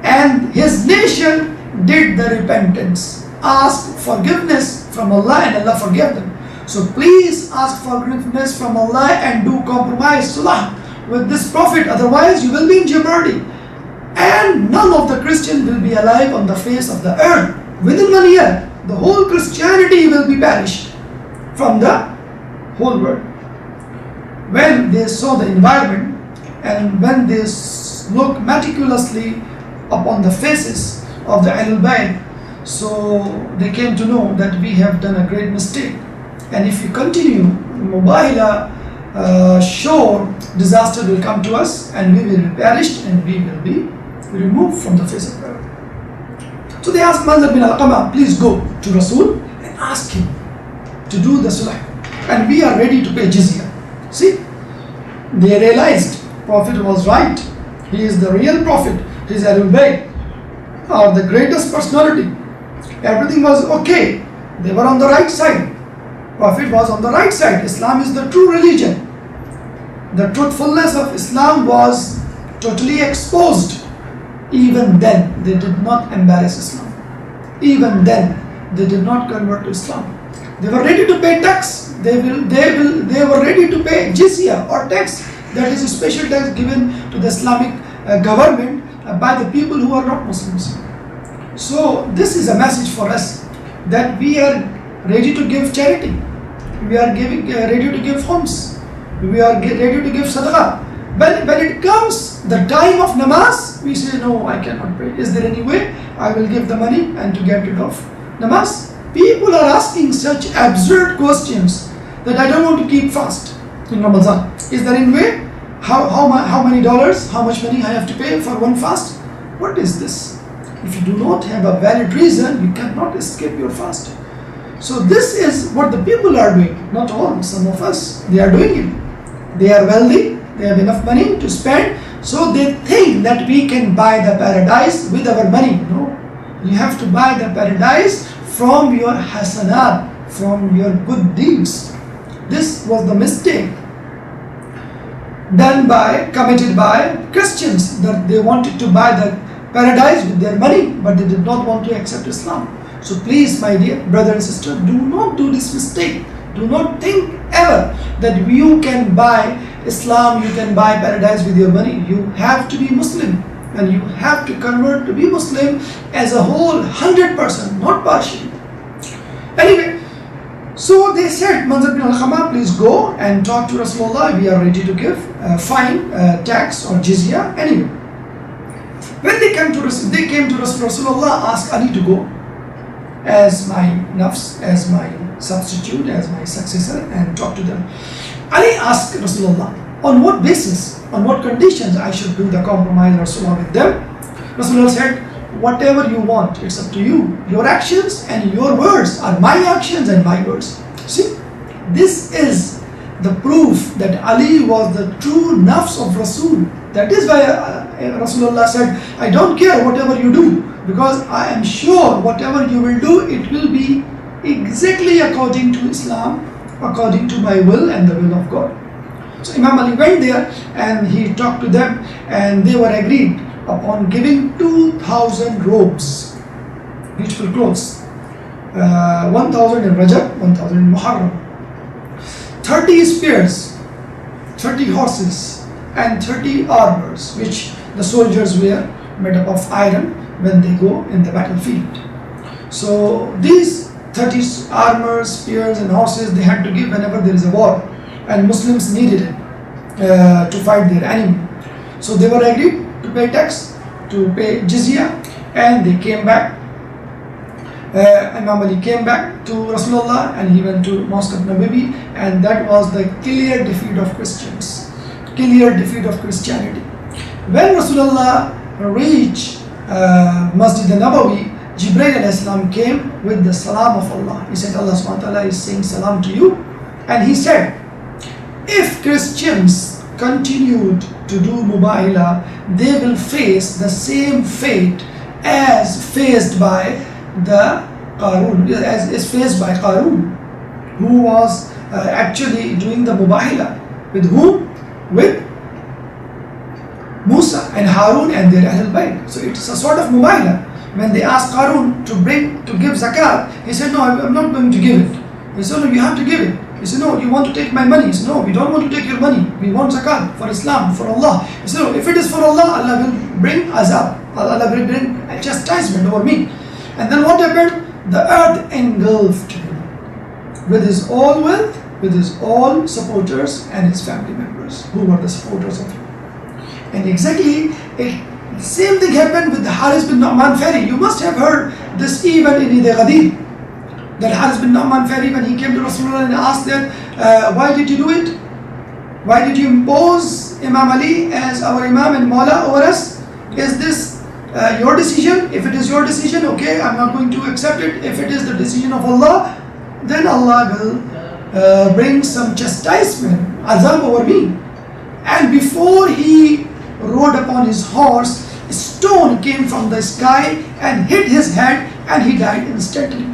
And his nation did the repentance, asked forgiveness from Allah, and Allah forgave them. So please ask forgiveness from Allah and do compromise salah with this Prophet, otherwise you will be in jeopardy. And none of the Christians will be alive on the face of the earth. Within 1 year, the whole Christianity will be perished from the whole world. When they saw the environment and when they looked meticulously upon the faces of the Ahlul Bayt, so they came to know that we have done a great mistake. And if we continue, Mubahila sure disaster will come to us and we will be perished and we will be removed from the face of the earth. So they asked Manzar bin Al-Qama, please go to Rasul and ask him to do the sulh. And we are ready to pay jizya. See, they realized Prophet was right. He is the real Prophet. His Ahlul Bayt are the greatest personality. Everything was okay. They were on the right side. Prophet was on the right side. Islam is the true religion. The truthfulness of Islam was totally exposed. Even then, they did not embarrass Islam. Even then, they did not convert to Islam. They were ready to pay tax. They were ready to pay jizya or tax. That is a special tax given to the Islamic government by the people who are not Muslims. So this is a message for us that we are ready to give charity. We are ready to give alms. We are ready to give sadaqah. But when it comes the time of namaz, we say, no, I cannot pray. Is there any way I will give the money and to get rid of namaz? People are asking such absurd questions that I don't want to keep fast in Ramadan. Is there any way? How many dollars, how much money I have to pay for one fast? What is this? If you do not have a valid reason, you cannot escape your fast. So this is what the people are doing. Not all, some of us, they are doing it. They are wealthy, they have enough money to spend, so they think that we can buy the paradise with our money. No, you have to buy the paradise from your hasanat, from your good deeds. This was the mistake committed by Christians, that they wanted to buy the paradise with their money, but they did not want to accept Islam. So please, my dear brother and sister, do not do this mistake. Do not think ever that you can buy Islam, you can buy paradise with your money. You have to be Muslim, and you have to convert to be Muslim as a whole, 100%, not partially. Anyway, so they said, Manzar bin Al-Qama, please go and talk to Rasulullah. We are ready to give fine, tax or jizya. Anyway, when they came to Rasulullah, asked Ali to go as my nafs, as my substitute, as my successor, and talk to them. Ali asked Rasulullah, on what basis, on what conditions I should do the compromise Rasulullah with them? Rasulullah said, whatever you want. It's up to you. Your actions and your words are my actions and my words. See, this is the proof that Ali was the true nafs of Rasul. That is why Rasulullah said, I don't care whatever you do, because I am sure whatever you will do, it will be exactly according to Islam, according to my will and the will of God. So Imam Ali went there and he talked to them, and they were agreed upon giving 2,000 robes, beautiful clothes, 1,000 in Rajab, 1,000 in Muharram, 30 spears, 30 horses, and 30 armors, which the soldiers wear, made up of iron when they go in the battlefield. So these 30 armors, spears and horses they had to give whenever there is a war, and Muslims needed it to fight their enemy. So they were agreed to pay tax, to pay jizya, and they came back. Imam Ali came back to Rasulullah and he went to Mosque of Nabawi, and that was the clear defeat of Christians, clear defeat of Christianity. When Rasulullah reached Masjid al-Nabawi, Jibreel alayhi salam came with the salam of Allah. He said, Allah subhanahu wa ta'ala is saying salam to you. And he said, if Christians continued to do Mubahila, they will face the same fate as faced by the Qarun, as is faced by Qarun, who was actually doing the Mubahila. With whom? With Musa and Harun and their Ahlul Bayt. So it's a sort of Mubahila. When they asked Qarun to give zakat, he said, no, I'm not going to give it. He said, no, you have to give it. He said, no, you want to take my money. He said, no, we don't want to take your money. We want zakat for Islam, for Allah. He said, no, if it is for Allah, Allah will bring azab. Allah will bring a chastisement over me. And then what happened? The earth engulfed him with his all wealth, with his all supporters and his family members, who were the supporters of him. And exactly the same thing happened with the Haris bin Nu'man Fari. You must have heard this even in Eid Ghadir. That Haris bin Nu'man Fari, when he came to Rasulullah and asked them, why did you do it? Why did you impose Imam Ali as our Imam and Mawla over us? Is this your decision? If it is your decision, okay, I'm not going to accept it. If it is the decision of Allah, then Allah will bring some chastisement, azab over me. And before he rode upon his horse, a stone came from the sky and hit his head, and he died instantly.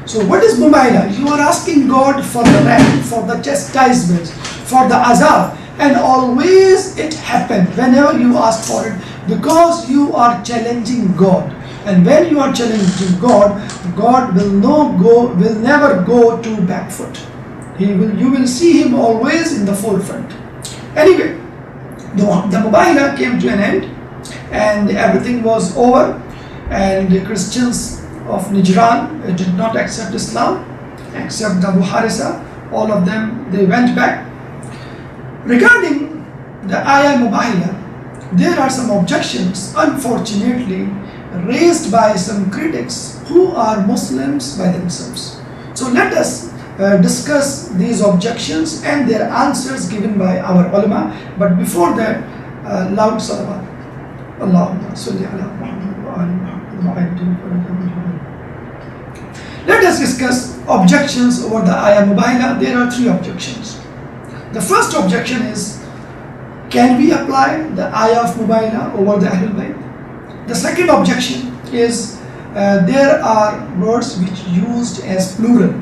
So what is Mubahila? You are asking God for the wrath, for the chastisement, for the azab, and always it happens whenever you ask for it, because you are challenging God. And when you are challenging God, God will never go to back foot. You will see him always in the forefront. Anyway, the Mubahila came to an end, and everything was over, and the Christians of Najran did not accept Islam, except Abu Harisa. All of them, they went back. Regarding the ayah Mubahila, there are some objections, unfortunately, raised by some critics who are Muslims by themselves. So let us discuss these objections and their answers given by our ulama. But before that, loud salawat. Allahumma salli ala Muhammad wa ali Muhammad. Let us discuss objections over the ayah Mubahila. There are 3 objections. The first objection is, can we apply the ayah of Mubahila over the Ahlul Bayt? The second objection is, there are words which used as plural,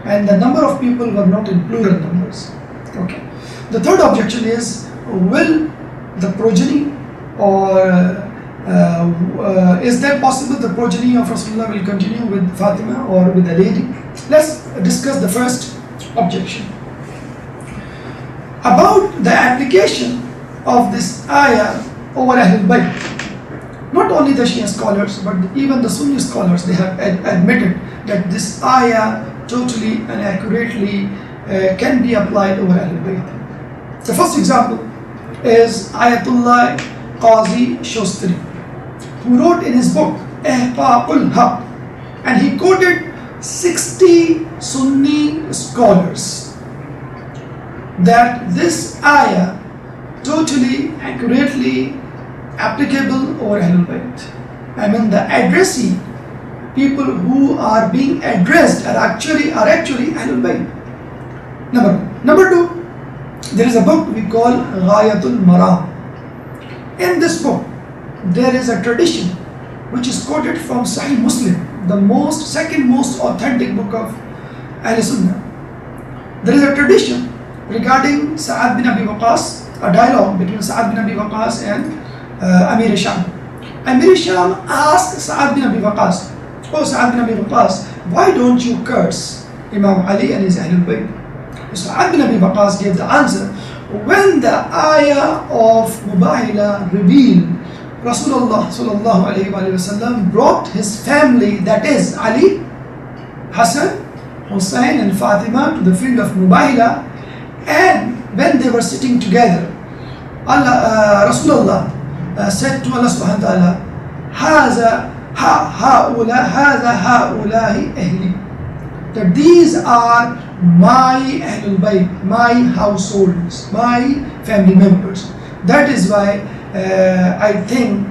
and the number of people were not in plural numbers. Okay. The third objection is, will the progeny, or is that possible the progeny of Rasulullah will continue with Fatima or with a lady? Let's discuss the first objection. About the application of this ayah over Ahlul Bayt. Not only the Shia scholars, but even the Sunni scholars, they have admitted that this ayah totally and accurately can be applied over Ahlul Bayt. The first example is Ayatullah Qazi Shostri, who wrote in his book Ihqaqul Haq, and he quoted 60 Sunni scholars that this ayah totally accurately applicable over Ahlul Bayt. I mean the addressee, people who are being addressed are actually Ahlul Bayt. Number one. Number two, there is a book we call Ghayatul Maram. In this book, there is a tradition which is quoted from Sahih Muslim, the second most authentic book of Ahl Sunnah. There is a tradition regarding Sa'ad bin Abi Waqqas, a dialogue between Sa'ad bin Abi Waqqas and Amir Sham. Amir Sham asked Sa'ad bin Abi Waqqas, "Oh Sa'ad bin Abi Waqqas, why don't you curse Imam Ali and his Ahlul Bayt?" Sa'ad bin Abi Waqqas gave the answer, when the ayah of Mubahila revealed, Rasulullah sallallahu alayhi wa sallam brought his family, that is Ali, Hassan, Hussein and Fatima, to the field of Mubahila, and when they were sitting together, Rasulullah said to Allah subhanahu wa ta'ala, هؤلاء ahli, that these are my Ahlul Bayt, my households, my family members. That is why I think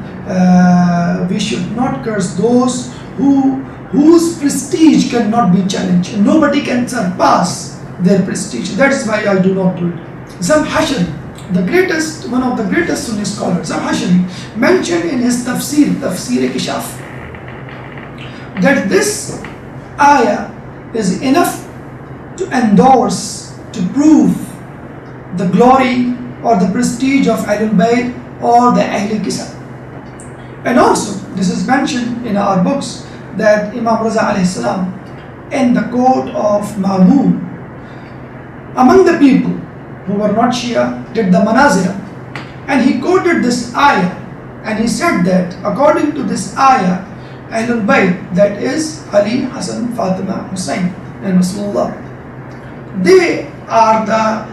we should not curse those whose prestige cannot be challenged. Nobody can surpass their prestige. That is why I do not do it. Zamhashari, one of the greatest Sunni scholars, Zamhashari, mentioned in his Tafsir-e-Kishaf, that this ayah is enough to endorse, to prove the glory or the prestige of Ahlul Bayt or the Ahl Kisab. And also, this is mentioned in our books that Imam Raza alayhi salam, in the court of Ma'mun, among the people who were not Shia, did the Manazira, and he quoted this ayah, and he said that according to this ayah, Ahlul Bayt, that is Ali, Hassan, Fatima, Hussein and Rasulullah, they are the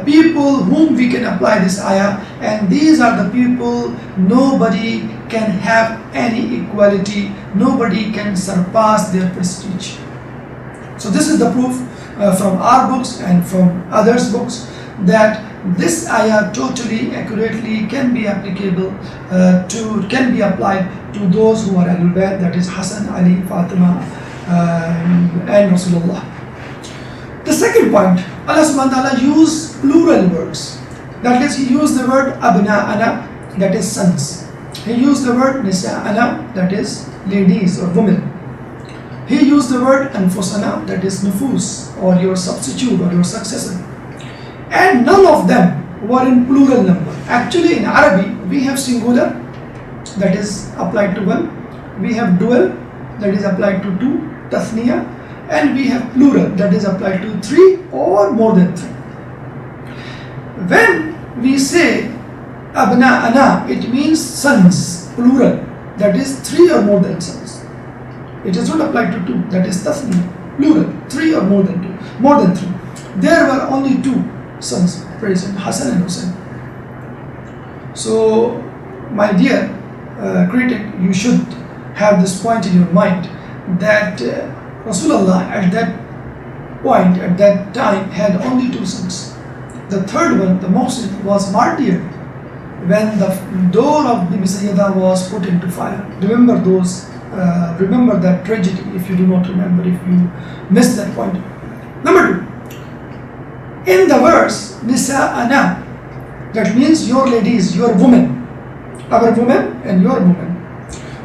people whom we can apply this ayah, and these are the people nobody can have any equality, nobody can surpass their prestige. So this is the proof from our books and from others' books that this ayah totally accurately can be applicable can be applied to those who are Ahlul Bayt, that is Hassan, Ali, Fatima and Rasulullah. The second point, Allah subhanahu wa ta'ala used plural words. That is, He used the word abna'ana, that is sons. He used the word nisa'ana, that is ladies or women. He used the word anfusana, that is nufus, or your substitute or your successor. And none of them were in plural number. Actually, in Arabic, we have singular, that is applied to one. We have dual, that is applied to two, tathniya, and we have plural, that is applied to three or more than three. When we say abna'ana, it means sons, plural, that is three or more than sons. It is not applied to two, that is tathniya, plural, three or more than two, more than three. There were only two sons present, Hassan and Hussein. So, my dear critic, you should have this point in your mind that Rasulullah at that point, at that time, had only two sons. The third one, the Muhsin, was martyred when the door of Bibi Sayyidah was put into fire. Remember that tragedy if you do not remember, if you missed that point. Number two, in the verse Nisa'ana, that means your ladies, your women, our women and your women.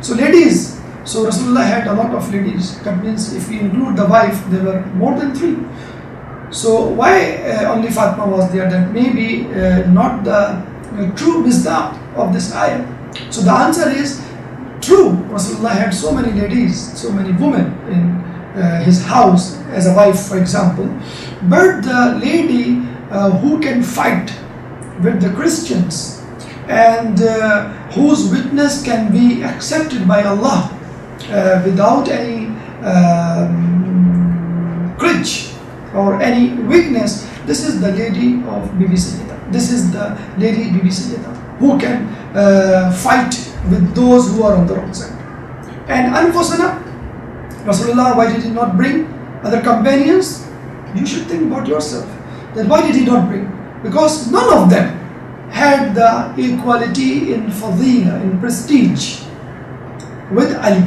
So ladies, so Rasulullah had a lot of ladies. That means if we include the wife, there were more than three. So why only Fatima was there? That may be not the true misdaq of this ayah. So the answer is true. Rasulullah had so many ladies, so many women in his house as a wife, for example. But the lady who can fight with the Christians and whose witness can be accepted by Allah without any glitch or any weakness, this is the lady of Bibi Sayyidah. This is the lady Bibi Sayyidah who can fight with those who are on the wrong side. And Anfusana, Rasulullah, why did he not bring other companions? You should think about yourself. That why did he not bring? Because none of them had the equality in fadila, in prestige. with Ali.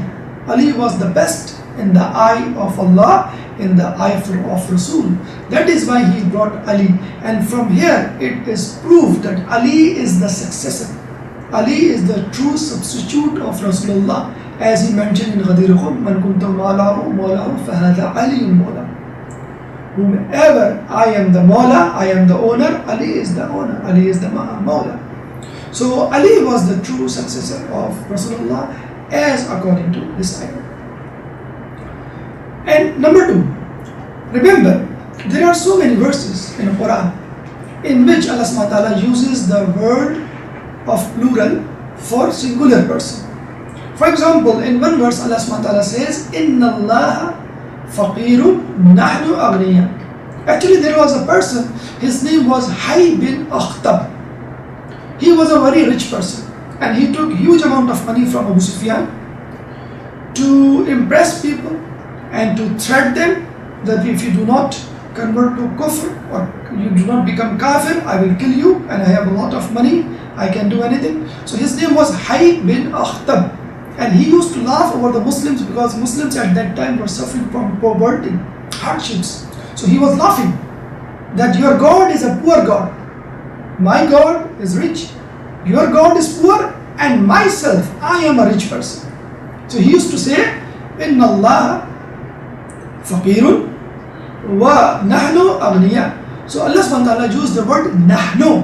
Ali was the best in the eye of Allah, in the eye of Rasul. That is why he brought Ali. And from here it is proved that Ali is the successor. Ali is the true substitute of Rasulullah, as he mentioned in Ghadir Khum, Man kunta mawlahu fahada aliyun mawla. Whomever I am the Mawla, I am the owner, Ali is the owner, Ali is the Mawla. So Ali was the true successor of Rasulullah, as according to this ayah. And number two, remember, there are so many verses in the Quran in which Allah subhanahu wa ta'ala uses the word of plural for singular person. For example, in one verse Allah subhanahu wa ta'ala says, Inna Allah faqirun nahnu aghniya. Actually, there was a person, his name was Hay bin Akhtab. He was a very rich person and he took huge amount of money from Abu Sufyan to impress people and to threat them that if you do not convert to kufr or you do not become kafir, I will kill you and I have a lot of money, I can do anything. So his name was Hay bin Akhtab, and he used to laugh over the Muslims because Muslims at that time were suffering from poverty, hardships. So he was laughing that your God is a poor God, my God is rich, your God is poor, and myself, I am a rich person. So he used to say, Inna Allah faqirun wa nahnu aghniya. So Allah subhanahu wa ta'ala used the word nahnu,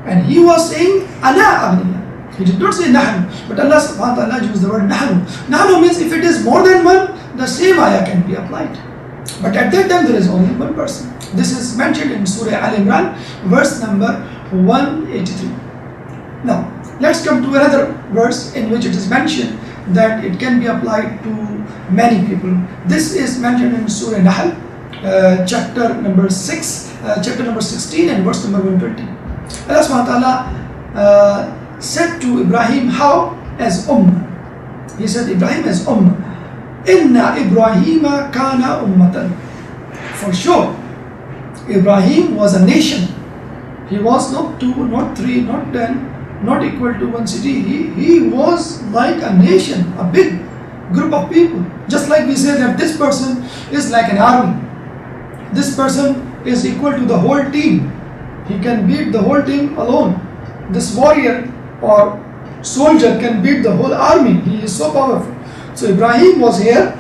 and he was saying ana aghniya. He did not say nahnu, but Allah subhanahu wa ta'ala used the word nahnu. Nahnu means if it is more than one, the same ayah can be applied. But at that time there is only one person. This is mentioned in Surah Al-Imran, verse number 183. Now, let's come to another verse in which it is mentioned that it can be applied to many people. This is mentioned in Surah Nahl, chapter number 16 and verse number 120. Allah subhanahu wa ta'ala said to Ibrahim, how? As He said Ibrahim as Inna Ibrahima kana ummatan. For sure, Ibrahim was a nation. He was not 2, not 3, not 10, not equal to one city. He was like a nation, a big group of people. Just like we say that this person is like an army. This person is equal to the whole team. He can beat the whole team alone. This warrior or soldier can beat the whole army. He is so powerful. So Ibrahim was here.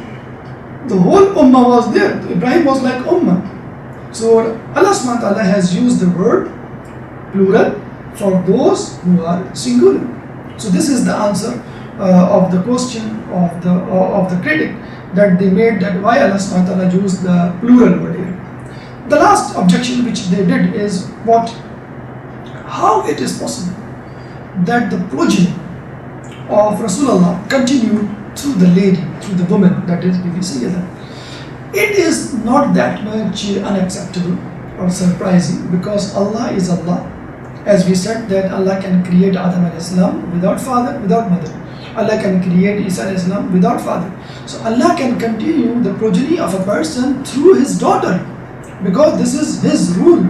The whole ummah was there. Ibrahim was like ummah. So Allah subhanahu wa ta'ala has used the word plural for those who are singular. So this is the answer of the question of the critic that they made, that why Allah subhanahu wa ta'ala used the plural word here. The last objection which they did is what? How it is possible that the progeny of Rasulullah continued through the lady, through the woman, that is Bibi Sayyidah. It is not that much unacceptable or surprising, because Allah is Allah. As we said that Allah can create Adam al-Islam without father, without mother. Allah can create Isa al-Islam without father. So Allah can continue the progeny of a person through his daughter, because this is his rule,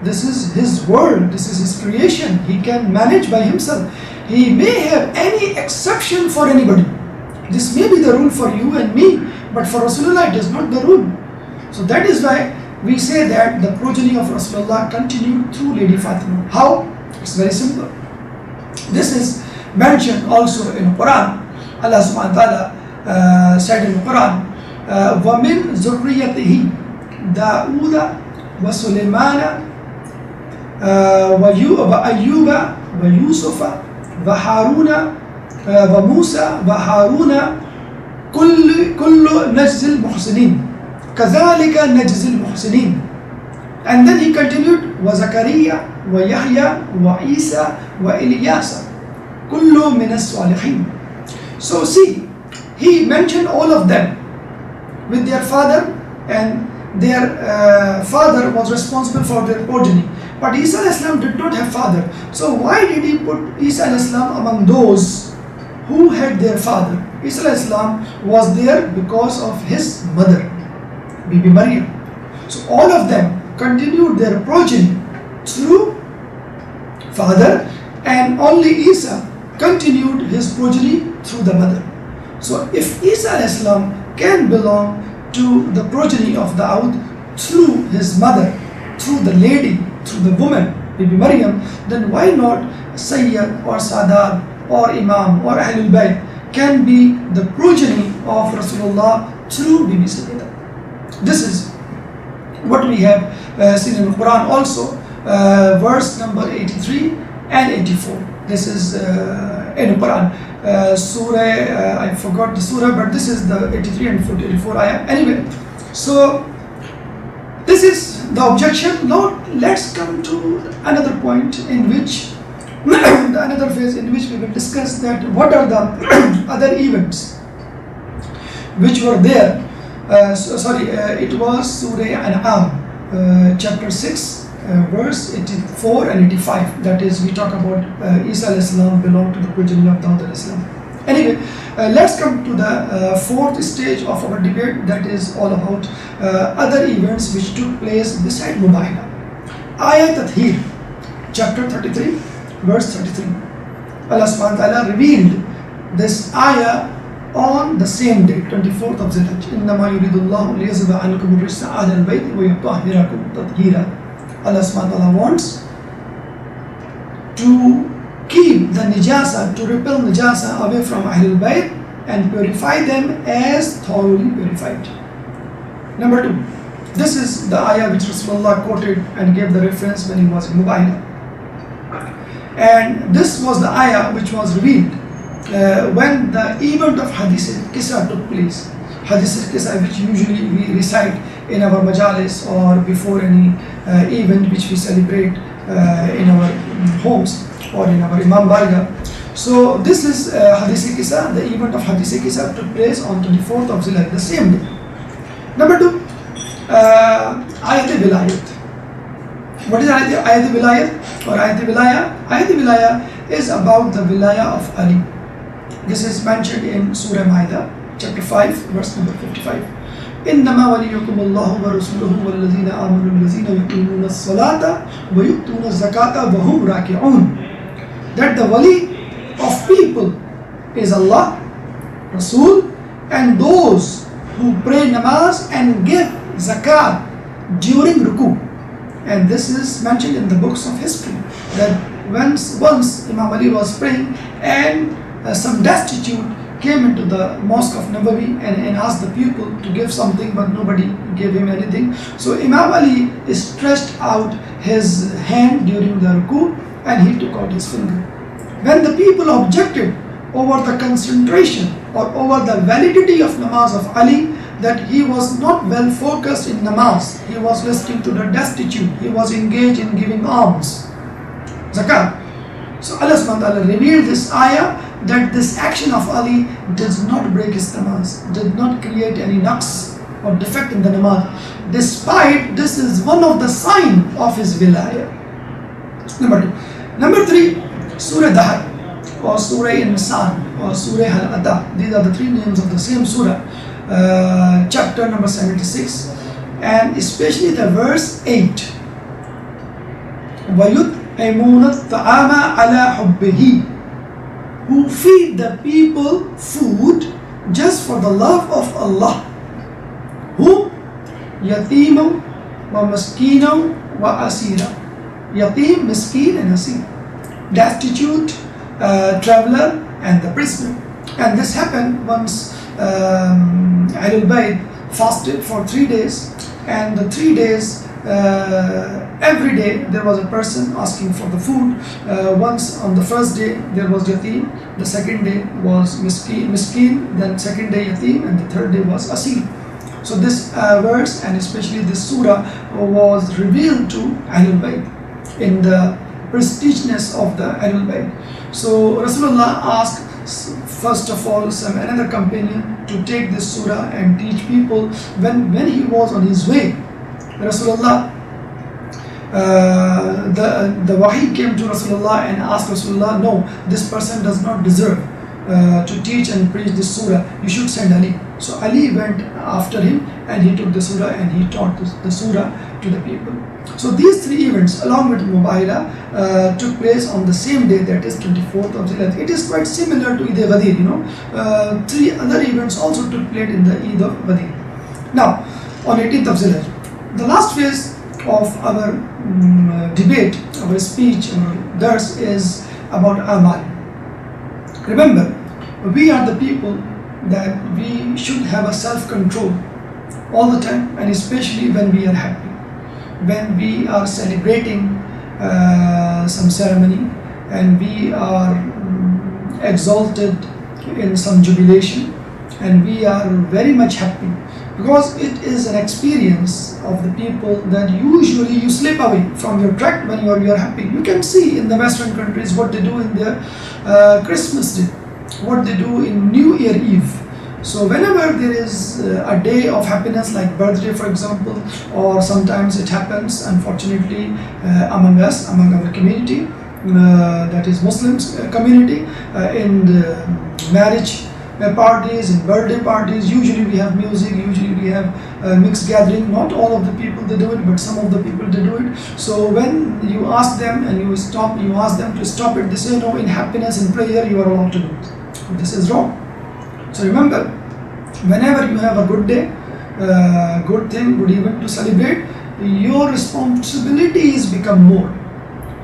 this is his world, this is his creation. He can manage by himself. He may have any exception for anybody. This may be the rule for you and me, but for Rasulullah it is not the rule. So that is why we say that the progeny of Rasulullah continued through Lady Fatima. How? It's very simple. This is mentioned also in Quran. Allah subhanahu wa ta'ala said in Quran, وَمِن ذُرِّيَّتِهِ دَاوُودَ وَسُلَيْمَانَ وَأَيُّوبَ وَيُوسُفَ وَهَارُونَ وَمُوسَى وَهَارُونَ كُلُّ نَجْزِ الْمُحْسِنِينَ كَذَلِكَ نَجْزِ الْمُحْسِنِينَ. And then he continued, وَزَكَرِيَّا وَيَحْيَا وَعِيسَى وَإِلْيَاسَ كُلُّ مِنَ الصَّالِحِينَ. So see, he mentioned all of them with their father, and their father was responsible for their progeny. But Isa al-Islam did not have father. So why did he put Isa al-Islam among those who had their father? Isa al-Islam was there because of his mother, Bibi Maryam. So all of them continued their progeny through father, and only Isa continued his progeny through the mother. So if Isa alayhi salam can belong to the progeny of Dawood through his mother, through the lady, through the woman, Bibi Maryam, then why not Sayyid or Sadat or Imam or Ahlul Bayt can be the progeny of Rasulullah through Bibi Sayyidah. This is what we have seen in the Quran also, verse number 83 and 84. This is in the Quran. Surah, I forgot the surah, but this is the 83 and 84 ayah. Anyway, so this is the objection. Now let's come to another point in which another phase in which we will discuss that what are the other events which were there. It was Surah An'am, chapter 6, verse 84 and 85. That is, we talk about Isa alayhi salam belonged to the progeny of Dawud alayhi salam. Anyway, let's come to the fourth stage of our debate, that is all about other events which took place beside Mubahila. Ayat Tathir, chapter 33, verse 33. Allah subhanahu wa ta'ala revealed this ayah on the same day, 24th of Zilhaj. إِنَّمَا يُرِيدُ اللَّهُ لِيَذْهَبَ عَنْكُمُ الرِّجْسَ أَهْلَ الْبَيْتِ وَيُطَهِّرَكُمْ تَطْهِيرًا. Allah subhanahu wa ta'ala wants to keep the najasa, to repel najasa away from Ahlul Bayt and purify them as thoroughly purified. Number 2, this is the ayah which Rasulullah quoted and gave the reference when he was in Mubahila. And this was the ayah which was revealed when the event of Hadith al-Qisa took place. Hadith al-Qisa, which usually we recite in our majalis or before any event which we celebrate in our homes or in our Imam Barga. So this is Hadith al-Qisa. The event of Hadith al-Qisa took place on 24th of Zilhaj, the same day. Number 2, Ayat al-Vilayat. What is Ayat al-Vilayat or Ayat al-Vilayah? Ayat al-Vilayah is about the Vilayah of Ali. This is mentioned in Surah Ma'idah, chapter 5, verse number 55. إِنَّمَا وَلِيُّكُمُ اللَّهُ وَرَسُولُهُ وَالَّذِينَ آمَنُوا الَّذِينَ يُقِيمُونَ الصَّلَاةَ وَيُؤْتُونَ الزَّكَاةَ وَهُمْ رَاكِعُونَ. That the wali of people is Allah, Rasul, and those who pray namaz and give zakat during ruku. And this is mentioned in the books of history, that once Imam Ali was praying and some destitute came into the mosque of Nabawi and asked the people to give something, but nobody gave him anything. So Imam Ali stretched out his hand during the ruku and he took out his finger. When the people objected over the concentration or over the validity of namaz of Ali, that he was not well focused in namaz, he was listening to the destitute, he was engaged in giving alms, zakat. So Allah subhanahu wa ta'ala revealed this ayah that this action of Ali does not break his namaz, did not create any naqs or defect in the namaz, despite this is one of the signs of his wilayah. Number 2. Number 3, Surah Dahr or Surah Insan or Surah Al-Adha. These are the 3 names of the same surah. Chapter number 76, and especially the verse 8. وَيُطْعِمُونَ الطَّعَامَ عَلَى حُبِّهِ, who feed the people food just for the love of Allah. Who? Yatim wa miskin wa asira. Yatim, miskin and asir. Destitute, traveler and the prisoner. And this happened once Ahlul Bayt fasted for 3 days, and the 3 days every day there was a person asking for the food. Once on the first day there was yatim, the second day was miskin, then second day yatim, and the third day was asir. So this verse and especially this surah was revealed to Ahlul Bayt in the prestiginess of the Ahlul Bayt. So Rasulullah asked first of all another companion to take this surah and teach people. When he was on his way, Rasulullah, the wahi came to Rasulullah and asked Rasulullah, no, this person does not deserve to teach and preach this surah, you should send Ali. So Ali went after him and he took the surah and he taught the surah to the people. So these three events along with Mubahila took place on the same day, that is 24th of Zulhijjah. It is quite similar to Eid-e-Ghadir, you know. Three other events also took place in the Eid of Ghadir. Now on 18th of Zulhijjah, the last phase of our debate, our speech, our dars is about Amal. Remember, we are the people that we should have a self-control all the time, and especially when we are happy, when we are celebrating some ceremony and we are exalted in some jubilation and we are very much happy, because it is an experience of the people that usually you slip away from your track when you are happy. You can see in the Western countries what they do in their Christmas Day, what they do in New Year Eve. So whenever there is a day of happiness like birthday, for example, or sometimes it happens unfortunately among us, among our community, that is Muslims community, in the marriage parties, in birthday parties, usually we have music, usually we have mixed gathering. Not all of the people they do it, but some of the people they do it. So when you ask them and you ask them to stop it, they say no, in happiness, in prayer you are allowed to do it. This is wrong. So remember, whenever you have a good day, good thing, good event to celebrate, your responsibilities become more.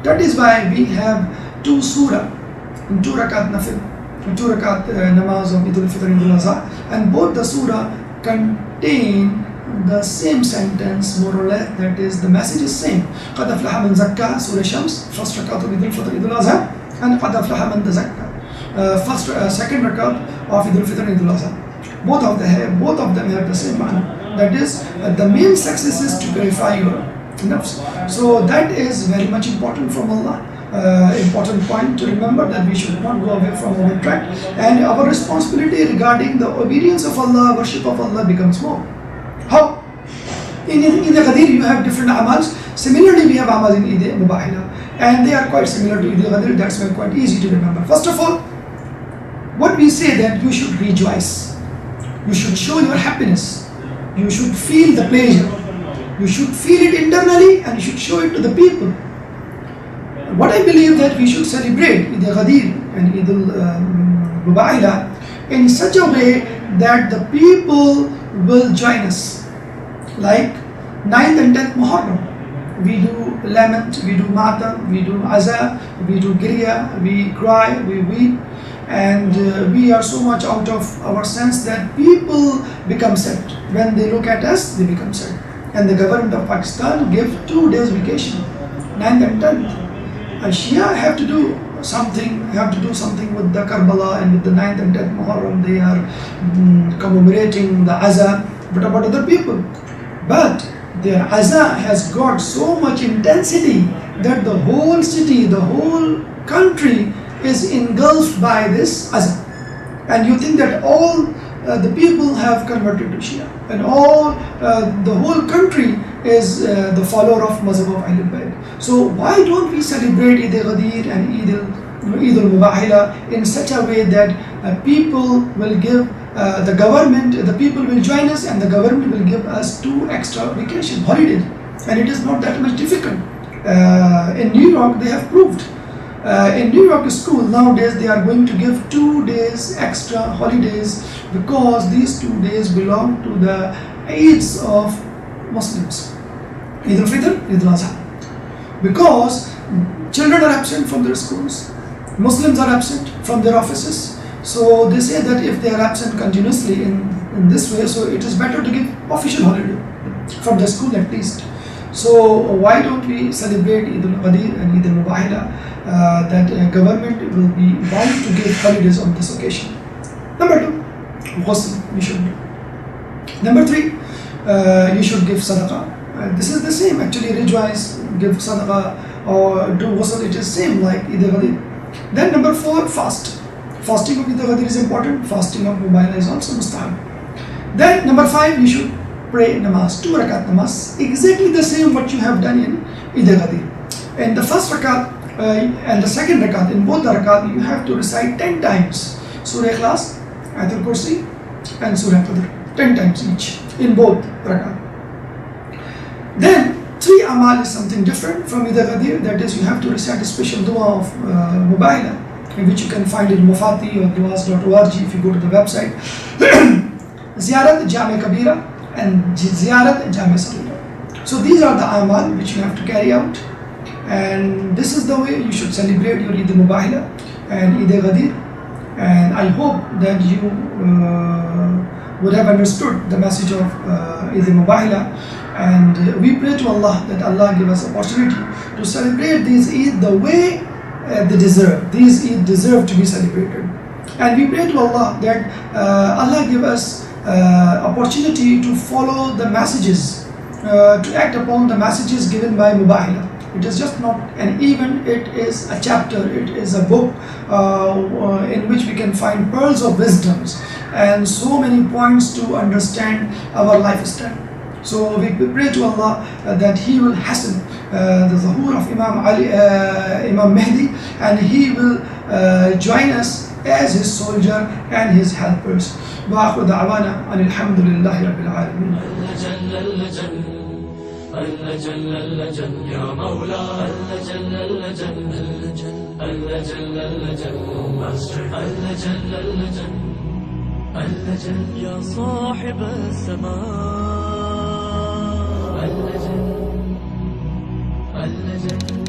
That is why we have two surah and 2 rakat nafil, 2 rakat namaz of Eid al-Fitr and Eid al-Adha, and both the surah contain the same sentence more or less, that is the message is same. قَدْ أَفْلَحَ مَنْ زَكَّى Surah Shams, first rakat of Eid al-Fitr Eid al-Adha, and قَدْ أَفْلَحَ مَنْ تَزَكَّى, second rakat of Eid al-Fitr and Eid al-Adha. Both of them have the same manner. That is, the main success is to purify your nafs. So that is very much important from Allah. Important point to remember, that we should not go away from our track, and our responsibility regarding the obedience of Allah, worship of Allah becomes more. How? In Eid Ghadir you have different amals. Similarly we have amals in Eid Mubahila, and they are quite similar to Eid Ghadir. That's why quite easy to remember. First of all, what we say that you should rejoice, you should show your happiness, you should feel the pleasure, you should feel it internally and you should show it to the people. What I believe that we should celebrate Eid al-Ghadir and Eid al-Mubahila in such a way that the people will join us. Like 9th and 10th Muharram, we do lament, we do matam, we do aza, we do girya, we cry, we weep, and we are so much out of our sense that people become sad. When they look at us, they become sad. And the government of Pakistan give 2 days vacation, 9th and 10th. Shia have to do something, with the Karbala, and with the 9th and 10th Muharram they are commemorating the Azza. But about other people? But their Azza has got so much intensity that the whole city, the whole country is engulfed by this Azza. And you think that all the people have converted to Shia, and all the whole country is the follower of Mazhab of Ahlul Bayt. So why don't we celebrate Eid al-Ghadir and Eid al-Mubahila in such a way that people will give the people will join us, and the government will give us 2 extra vacation holidays, and it is not that much difficult. In New York they have proved. In New York school nowadays they are going to give 2 days extra holidays, because these 2 days belong to the Eids of Muslims, Eid al-Fitr, Eid al-Adha. Because children are absent from their schools, Muslims are absent from their offices, so they say that if they are absent continuously in this way, so it is better to give official holiday from the school at least. So why don't we celebrate Eid al-Ghadir and Eid al-Mubahila, that government will be bound to give holidays on this occasion. Number 2, ghusl we should do. Number 3, you should give sadaqah. This is the same, actually rejoice, give sadaqah or do ghusl, it is same like Eid al-Ghadir. Then number 4, fast. Fasting of Eid al-Ghadir is important, fasting of Mubahila is also mustahab. Then number 5, you should pray namaz, 2 rakat namaz, exactly the same what you have done in Eid al-Ghadir. In the first rakat and the second rakat, in both the rakat you have to recite 10 times Surah Ikhlas, Ayatul Kursi and Surah Qadr. 10 times each in both rak'ah. Then 3 amal is something different from Eid al-Ghadir, that is you have to recite a special dua of Mubahila, in which you can find in Mufati or duas.org if you go to the website. Ziyarat Jami Kabira and Ziyarat Jami Saghira. So these are the amal which you have to carry out, and this is the way you should celebrate your Eid al-Mubahila and Eid al-Ghadir. And I hope that you would have understood the message of Eid al-Mubahila, and we pray to Allah that Allah give us opportunity to celebrate these Eid the way they deserve. These Eid deserve to be celebrated, and we pray to Allah that Allah give us opportunity to follow the messages, to act upon the messages given by Mubahila. It is just not an event, it is a chapter, it is a book in which we can find pearls of wisdoms and so many points to understand our lifestyle. So we pray to Allah that He will hasten the Zuhur of Imam Mahdi, and He will join us as His soldier and His helpers. وآخر دعوانا أن الحمد لله رب العالمين. اللجن اللجن يا مولا اللجن اللجن اللجن اللجن اللجن اللجن اللجن يا صاحب السماء اللجن اللجن